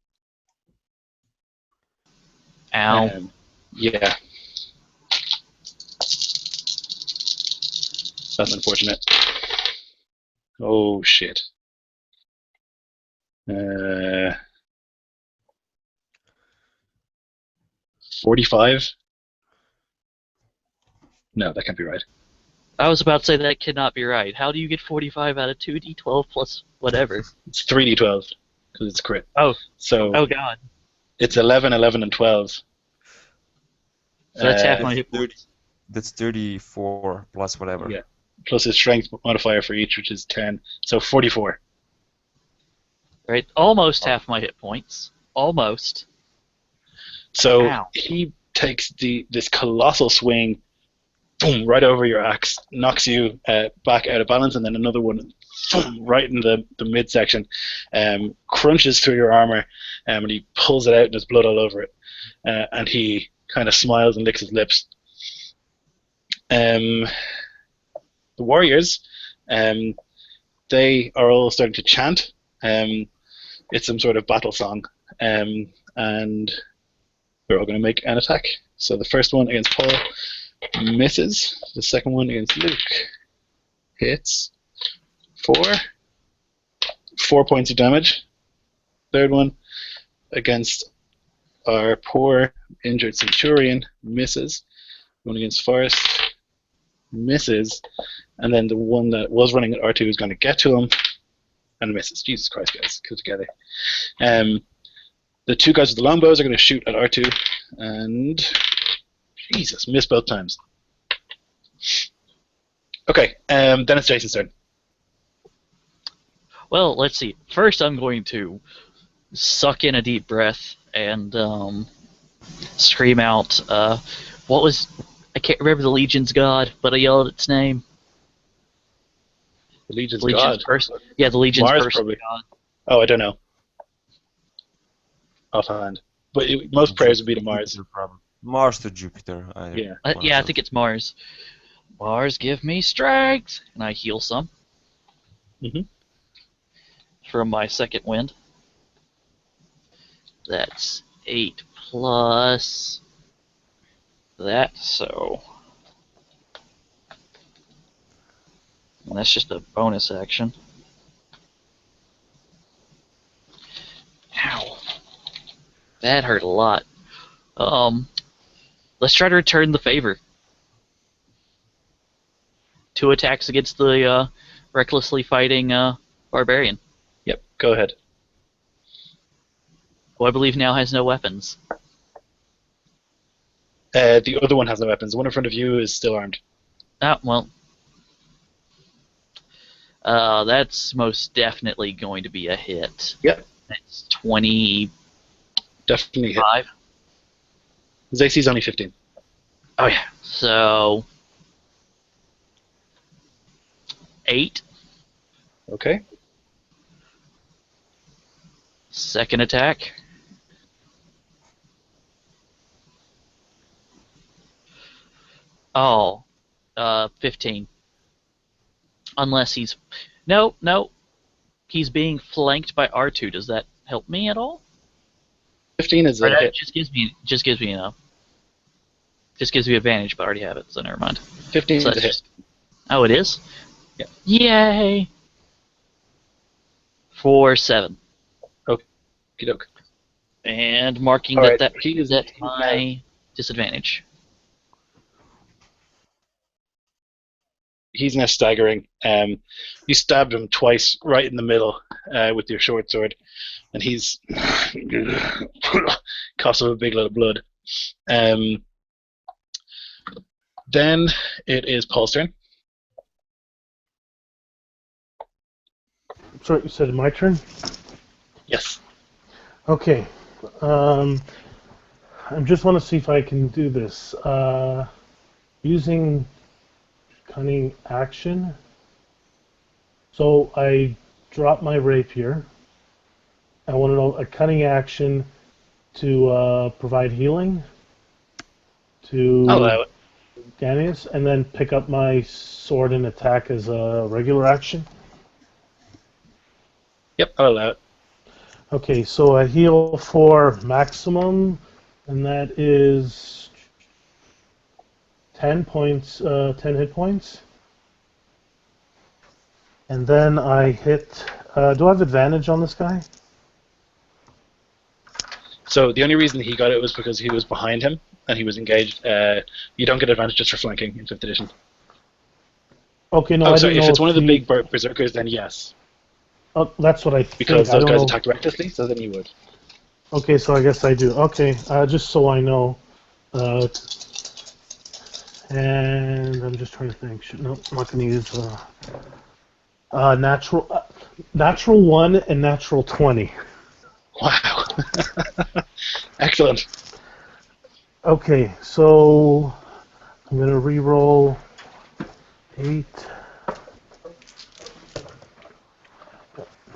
Ow. Yeah. That's unfortunate. Oh, shit. 45? No, that can't be right. I was about to say that cannot be right. How do you get 45 out of 2d12 plus whatever? It's 3d12 because it's a crit. Oh. So Oh god. it's 11, 11, and 12. So that's half my hit points. That's 34 plus whatever. Yeah. Plus his strength modifier for each, which is 10. So 44. Right? Almost half my hit points. Almost. So Ow. he takes this colossal swing, boom, right over your axe, knocks you back out of balance, and then another one, boom, right in the midsection, crunches through your armor, and he pulls it out, and there's blood all over it. And he kind of smiles and licks his lips. The warriors, they are all starting to chant. It's some sort of battle song, and they're all going to make an attack. So the first one against Paul misses. The second one against Luke hits 4 points of damage. Third one against our poor injured centurion misses. One against Forrest misses, and then the one that was running at R2 is going to get to him and misses. Jesus Christ, guys, get together. The two guys with the longbows are going to shoot at R2, and Jesus, miss both times. Okay, then it's Jason's turn. Well, let's see. First, I'm going to suck in a deep breath and scream out, what was... I can't remember the Legion's god, but I yelled its name. The Legion's god? Yeah, the Legion's Mars, person probably. god. Oh, I don't know. Offhand. But most prayers would be to Mars. Mars to Jupiter. Yeah. I think it's Mars. Mars, give me strength! And I heal some. From my second wind. That's 8 plus that, so... And that's just a bonus action. Ow. That hurt a lot. Let's try to return the favor. 2 attacks against the recklessly fighting barbarian, Yep, go ahead. who I believe now has no weapons. The other one has no weapons. The one in front of you is still armed. Ah, well. That's most definitely going to be a hit. Yep. That's 25. Definitely hit. His AC is only 15. Oh, yeah. So, 8. Okay. Second attack. Oh, 15. Unless he's... No. He's being flanked by R2. Does that help me at all? 15 is Or a no, it hit. just gives me enough. Just gives me advantage, but I already have it, so never mind. 15 So is a hit. Oh, it is? Yeah. Yay! For 7. Okey-doke. And marking All that right, that's he's my disadvantage. He's now staggering. You stabbed him twice right in the middle with your short sword, and he's coughs up a big lot of blood. Then it is Paul's turn. Sorry, you said my turn? Yes. Okay. I just want to see if I can do this. Using cunning action. So I drop my rapier. I want to know a cunning action to provide healing to I'll allow it. Ganius, and then pick up my sword and attack as a regular action. Yep, I'll allow it. Okay, so I heal for maximum, and that is 10 points, 10 hit points. And then I hit. Do I have advantage on this guy? So the only reason he got it was because he was behind him and he was engaged. You don't get advantage just for flanking in 5th edition. Okay, no, Oh, I sorry. didn't If know it's one of the he- big berserkers, then yes, Oh, that's what I think. because I those don't guys know. attacked recklessly. So then you would. Okay, so I guess I do. Okay, just so I know. And I'm just trying to think. Nope, I'm not going to use natural 1 and natural 20. Wow. Excellent. Okay, so I'm going to re-roll 8,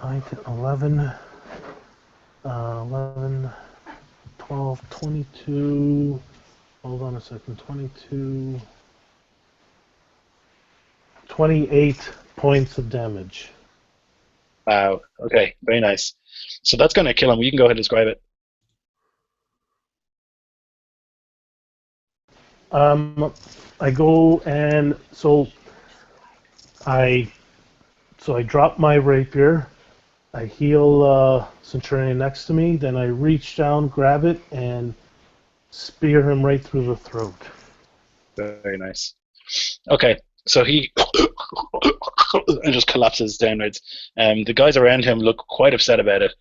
9, 10, 11, 11, 12, 22. Hold on a second. 22, 28 points of damage. Wow. Okay. Very nice. So that's going to kill him. You can go ahead and describe it. I go and I drop my rapier. I heal Centurion next to me. Then I reach down, grab it, and spear him right through the throat. Very nice. Okay. So he and just collapses downwards. The guys around him look quite upset about it.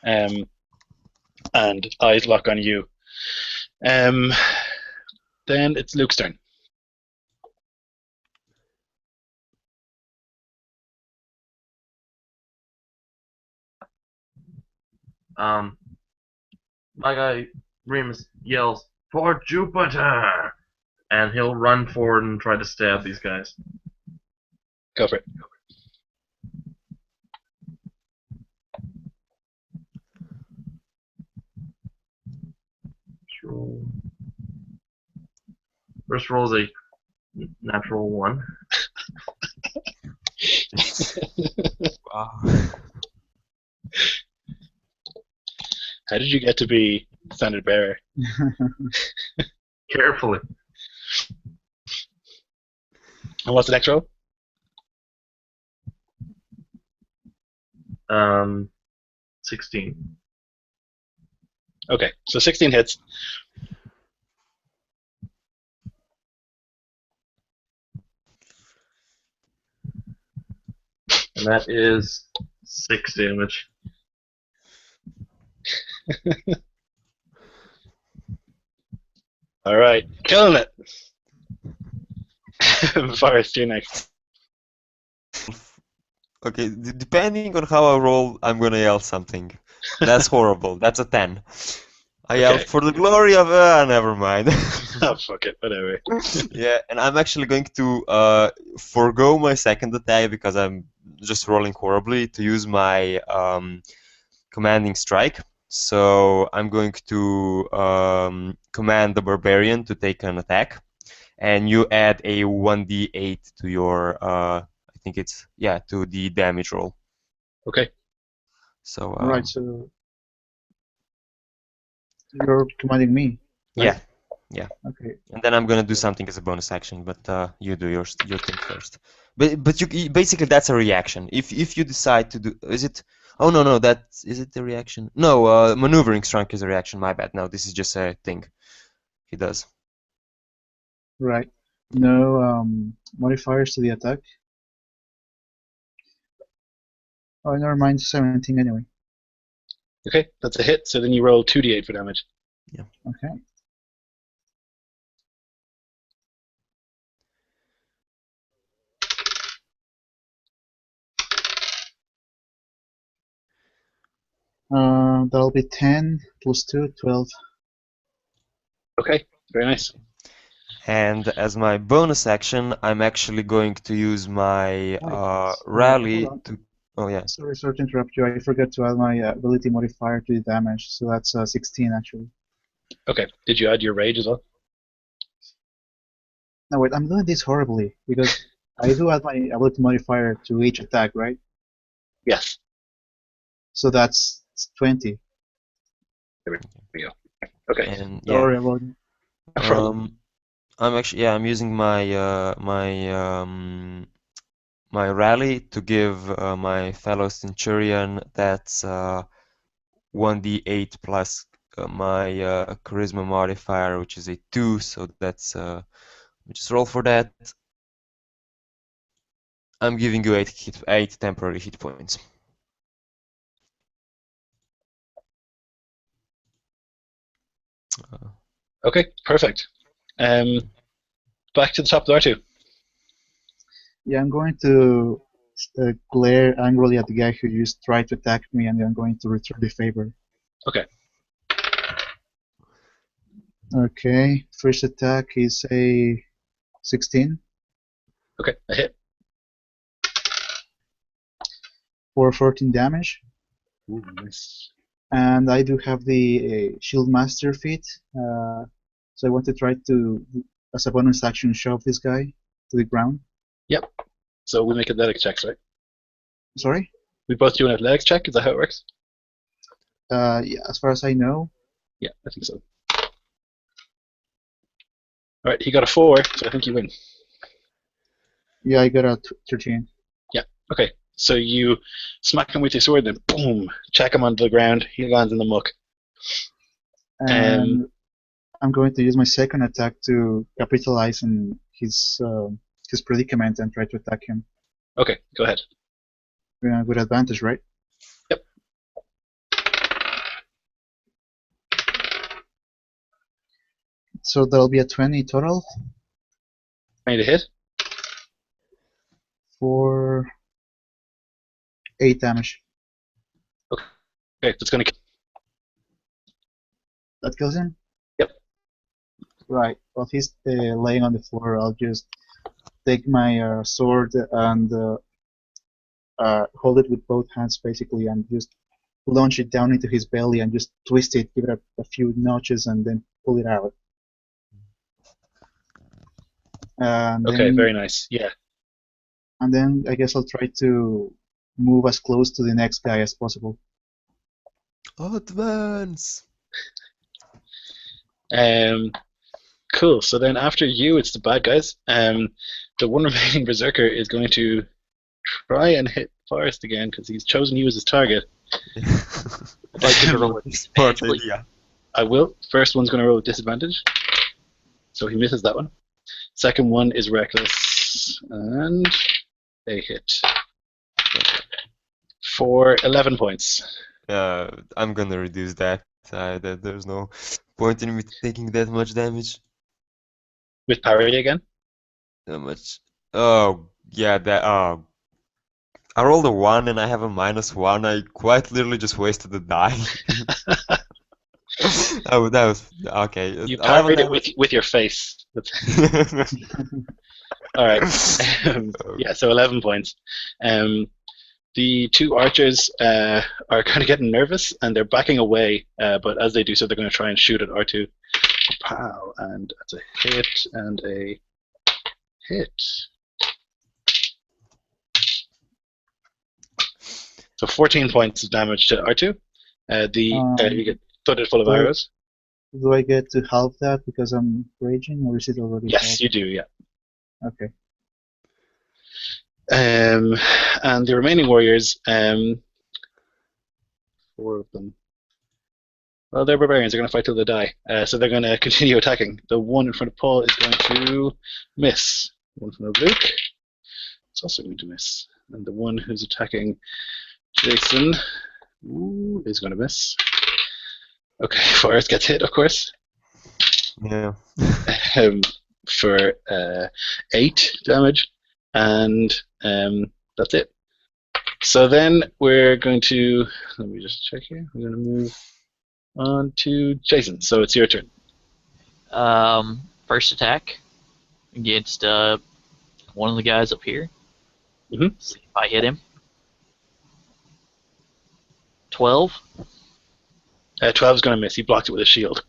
And eyes lock on you. Then it's Luke's turn. My guy Remus yells, "For Jupiter!" And he'll run forward and try to stab these guys. Go for it. First roll is a natural 1. Wow. How did you get to be standard bearer? Carefully. And what's the next roll? 16. Okay, so 16 hits. And that is 6 damage. All right, killing it. Forrest, you're next. Okay, depending on how I roll, I'm gonna yell something. That's horrible. That's a 10. I yell Okay. for the glory of never mind. Oh, fuck it, whatever. Yeah, and I'm actually going to forego my second attack because I'm just rolling horribly to use my commanding strike. So I'm going to command the barbarian to take an attack, and you add a 1d8 to your I think it's to the damage roll. Okay. So Alright, so you're commanding me. yeah, Okay. and then I'm gonna do something as a bonus action, but you do your thing first. But you basically that's a reaction. If you decide to do, is it? Oh no, is it the reaction? No, maneuvering strike is a reaction. My bad. No, this is just a thing he does. Right. No modifiers to the attack. Oh, never mind. 17 anyway. Okay, that's a hit. So then you roll 2d8 for damage. Okay. That'll be 10 plus 2, 12. Okay, very nice. And as my bonus action, I'm actually going to use my rally hold on. to. Oh yeah. Sorry to interrupt you. I forgot to add my ability modifier to the damage, so that's 16 actually. Okay, did you add your rage as well? No, wait, I'm doing this horribly because I do add my ability modifier to each attack, right? Yes. So that's 20. There we go. Okay. And Sorry about it. No problem. I'm actually I'm using my my rally to give my fellow centurion that's 1d8 plus my charisma modifier, which is a 2. So that's let me just roll for that. I'm giving you 8 temporary hit points. Okay, perfect. Back to the top of the R2. Yeah, I'm going to glare angrily at the guy who just tried to attack me, and then I'm going to return the favor. Okay. Okay, first attack is a 16 Okay, a hit. for 14 damage. Ooh, nice. And I do have the Shield Master feat, so I want to try to, as a bonus action, shove this guy to the ground. Yep. So we make athletics checks, right? Sorry? We both do an athletics check. Is that how it works? Yeah, as far as I know. Yeah, I think so. All right, he got a 4, so I think you win. Yeah, I got a 13. Yeah. Okay. So you smack him with your sword, then boom, check him onto the ground. He lands in the muck. And I'm going to use my second attack to capitalize on his predicament and try to attack him. Okay, go ahead. With advantage, right? Yep. So that'll be a 20 total. Made a hit. For 8 damage. Okay, that's going to kill. That kills him? Yep. Right. While he's laying on the floor, I'll just take my sword and hold it with both hands, basically, and just launch it down into his belly and just twist it, give it a few notches, and then pull it out. Okay, then, very nice. Yeah. And then I guess I'll try to move as close to the next guy as possible. Advance! Cool. So then after you, it's the bad guys. The one remaining berserker is going to try and hit Forrest again because he's chosen you as his target. Smart idea. I will. First one's going to roll with disadvantage, so he misses that one. Second one is reckless, and a hit for 11 points. I'm gonna reduce that. There's no point in me taking that much damage. With parry again. That much. Oh, yeah, that. I rolled a 1 and I have a -1. I quite literally just wasted the die. Oh, that was okay. You 11 parried it damage. with your face. All right. Yeah, so 11 points. The two archers are kind of getting nervous and they're backing away, but as they do so, they're going to try and shoot at R2. Pow! And that's a hit and a hit. So 14 points of damage to R2. You get thudded full of Right. arrows. Do I get to halve that because I'm raging, or is it already Yes, halved? you do, yeah. Okay. And the remaining warriors, 4 of them. Well, they're barbarians. They're going to fight till they die. So they're going to continue attacking. The one in front of Paul is going to miss. The one in front of Luke is also going to miss. And the one who's attacking Jason is going to miss. Okay, Forrest gets hit, of course, Yeah. for 8 damage. And that's it. So then we're going to, let me just check here. We're going to move on to Jason. So it's your turn. First attack against one of the guys up here. Mhm. See if I hit him. 12. 12 is going to miss. He blocked it with a shield.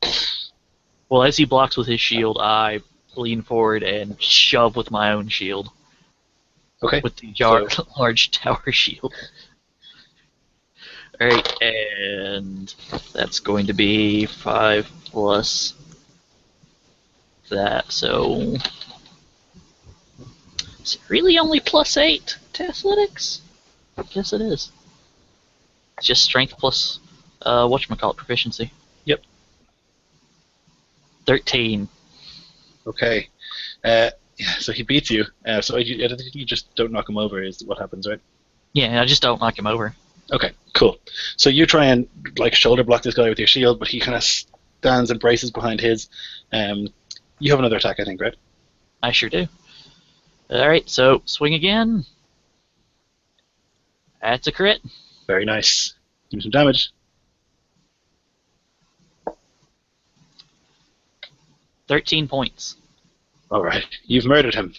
Well, as he blocks with his shield, I lean forward and shove with my own shield. Okay. With the So- large tower shield. Alright, and that's going to be 5 plus that, so... Is it really only +8 to athletics? I guess it is. It's just strength plus, whatchamacallit, proficiency. Yep. 13. Okay. Yeah, so he beats you. So I think you just don't knock him over is what happens, right? Yeah, I just don't knock him over. Okay, cool. So you try and like shoulder block this guy with your shield, but he kind of stands and braces behind his. You have another attack, I think, right? I sure do. Alright, so swing again. That's a crit. Very nice. Give me some damage. 13 points. All right, you've murdered him.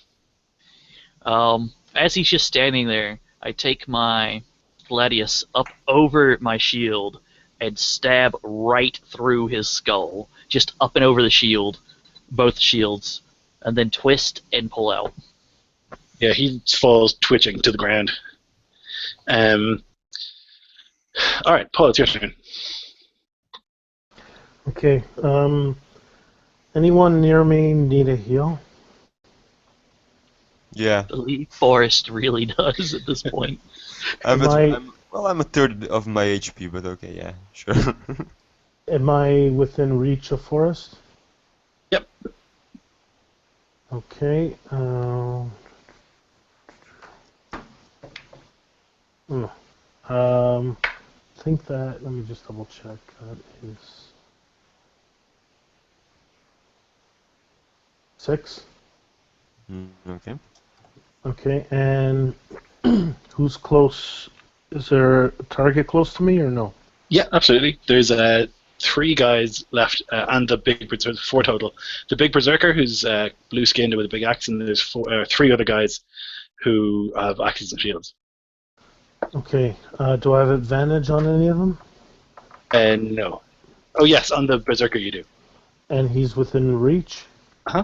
As he's just standing there, I take my gladius up over my shield and stab right through his skull, just up and over the shield, both shields, and then twist and pull out. Yeah, he falls twitching to the ground. All right, Paul, it's your turn. Okay. Anyone near me need a heal? Yeah. I believe Forrest really does at this point. I'm Am a third of my HP, but okay, yeah, sure. Am I within reach of Forest? Yep. Okay. I think that. Let me just double check. That is 6. Okay. Okay, and who's close? Is there a target close to me or no? Yeah, absolutely. There's 3 guys left, and the big berserker, 4 total. The big berserker, who's blue-skinned with a big axe, and there's 3 other guys who have axes and shields. Okay. Do I have advantage on any of them? No. Oh yes, on the berserker you do. And he's within reach? Uh-huh.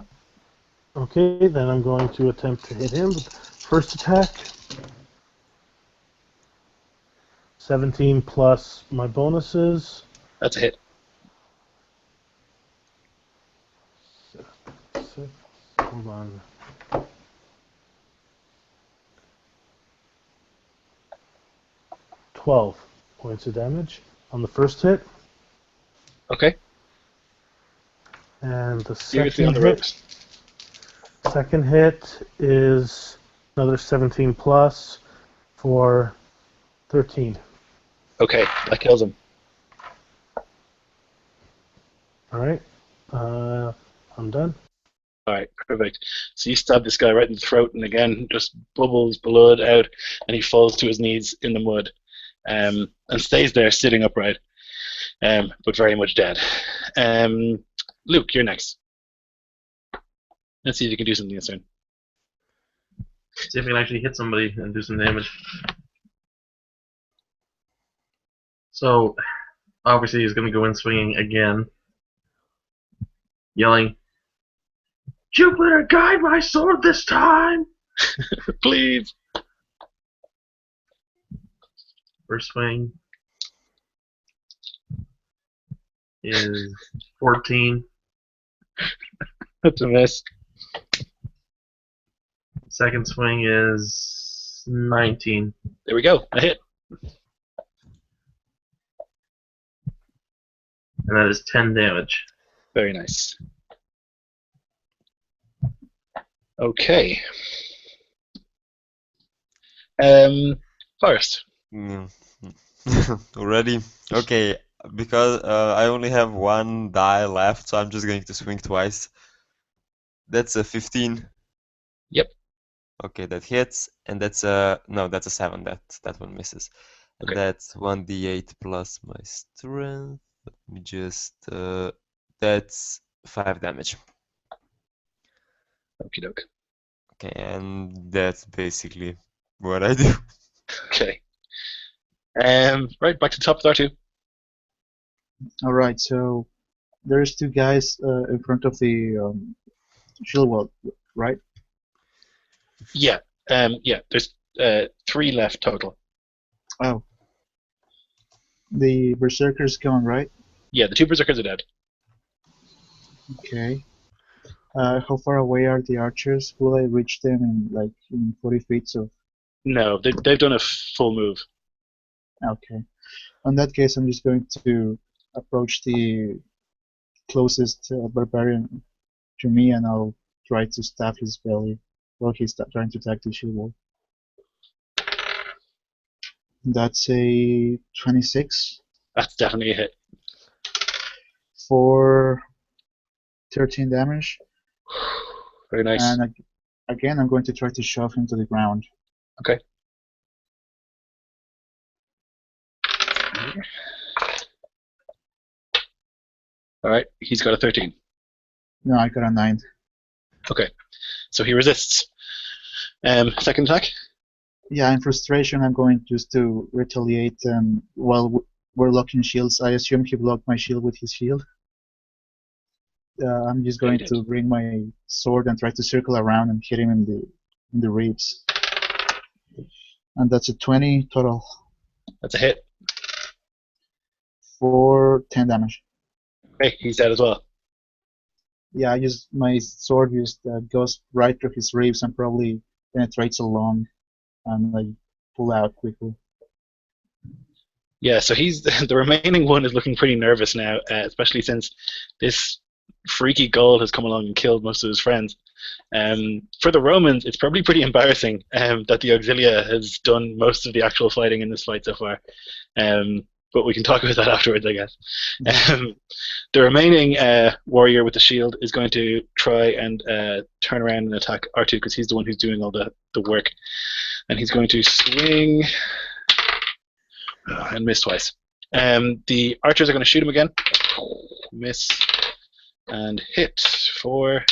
Okay, then I'm going to attempt to hit him. First attack. 17 plus my bonuses. That's a hit. 6. Hold on. £12 points of damage on the first hit. Okay. And the Seriously on second the hit, ropes. second hit is another 17 plus for 13. Okay, that kills him. All right. I'm done. All right, perfect. So you stab this guy right in the throat, and again, just bubbles blood out, and he falls to his knees in the mud, and stays there sitting upright, but very much dead. Luke, you're next. Let's see if you can do something this turn. See if we can actually hit somebody and do some damage. So, obviously he's going to go in swinging again. Yelling, "Jupiter, guide my sword this time!" Please. First swing is 14. That's a miss. Second swing is 19. There we go. A hit. And that is 10 damage. Very nice. Okay. Forrest. Mm. Already? Okay, because I only have one die left, so I'm just going to swing twice. That's a 15. Yep. Okay, that hits, and that's a no, that's a 7. That one misses. And Okay. that's 1d8 plus my strength. Let me just that's 5 damage. Okie doke. Okay, and that's basically what I do. Okay. Right, back to the top with R2. Alright, so there's two guys in front of the shield wall, right? Yeah. Yeah. There's 3 left total. Oh. The Berserker's gone, right? Yeah, the 2 berserkers are dead. Okay. How far away are the archers? Will I reach them in 40 feet of... No, they've done a full move. Okay. In that case, I'm just going to approach the closest barbarian to me, and I'll try to stab his belly while he's trying to attack the shield wall. That's a 26 That's definitely a hit. for 13 damage. Very nice. And again, I'm going to try to shove him to the ground. Okay. All right, he's got a 13. No, I got a 9. Okay, so he resists. Second attack. Yeah, in frustration, I'm going just to retaliate while we're locking shields. I assume he blocked my shield with his shield. I'm just going to bring my sword and try to circle around and hit him in the ribs. And that's a 20 total That's a hit. for 10 damage. Okay, he's dead as well. Yeah, my sword goes right through his ribs and probably penetrates along, and I pull out quickly. Yeah, so he's the remaining one is looking pretty nervous now, especially since this freaky Gaul has come along and killed most of his friends. For the Romans, it's probably pretty embarrassing that the Auxilia has done most of the actual fighting in this fight so far. But we can talk about that afterwards, I guess. The remaining warrior with the shield is going to try and turn around and attack R2 because he's the one who's doing all the work. And he's going to swing and miss twice. The archers are going to shoot him again. Miss and hit for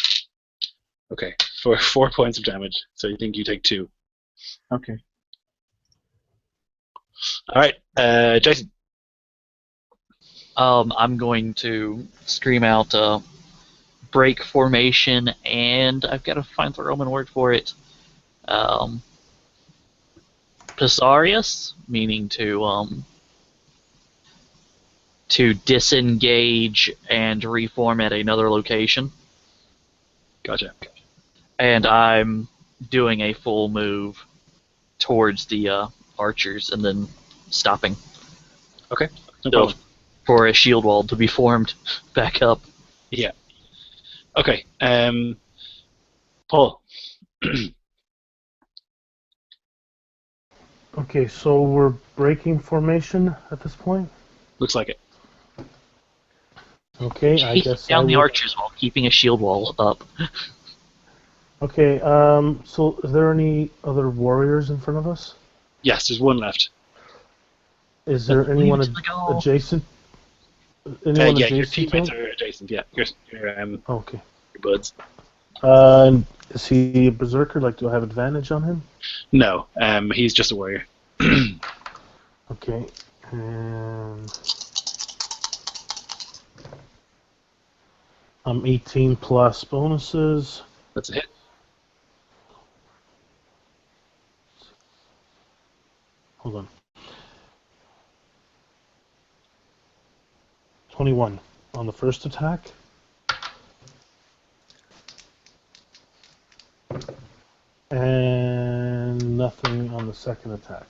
4 points of damage. So you think you take 2. Okay. All right, Jason. I'm going to scream out break formation, and I've got to find the Roman word for it. Pessarius, meaning to disengage and reform at another location. Gotcha. And I'm doing a full move towards the archers and then stopping. Okay. No So problem. for a shield wall to be formed back up. Yeah. Okay. Paul. Okay, so we're breaking formation at this point. Looks like it. Okay, I Chasing guess I down the will. archers while keeping a shield wall up. Okay, so is there any other warriors in front of us? Yes, there's one left. Is there anyone Leave it to the goal. adjacent? Anyone Yeah, your adjacent to teammates him? are adjacent. Yeah, your Okay. buds. Is he a berserker? Like, do I have advantage on him? No, he's just a warrior. Okay. And I'm 18 plus bonuses. That's a hit. Hold on. 21 on the first attack. And nothing on the second attack.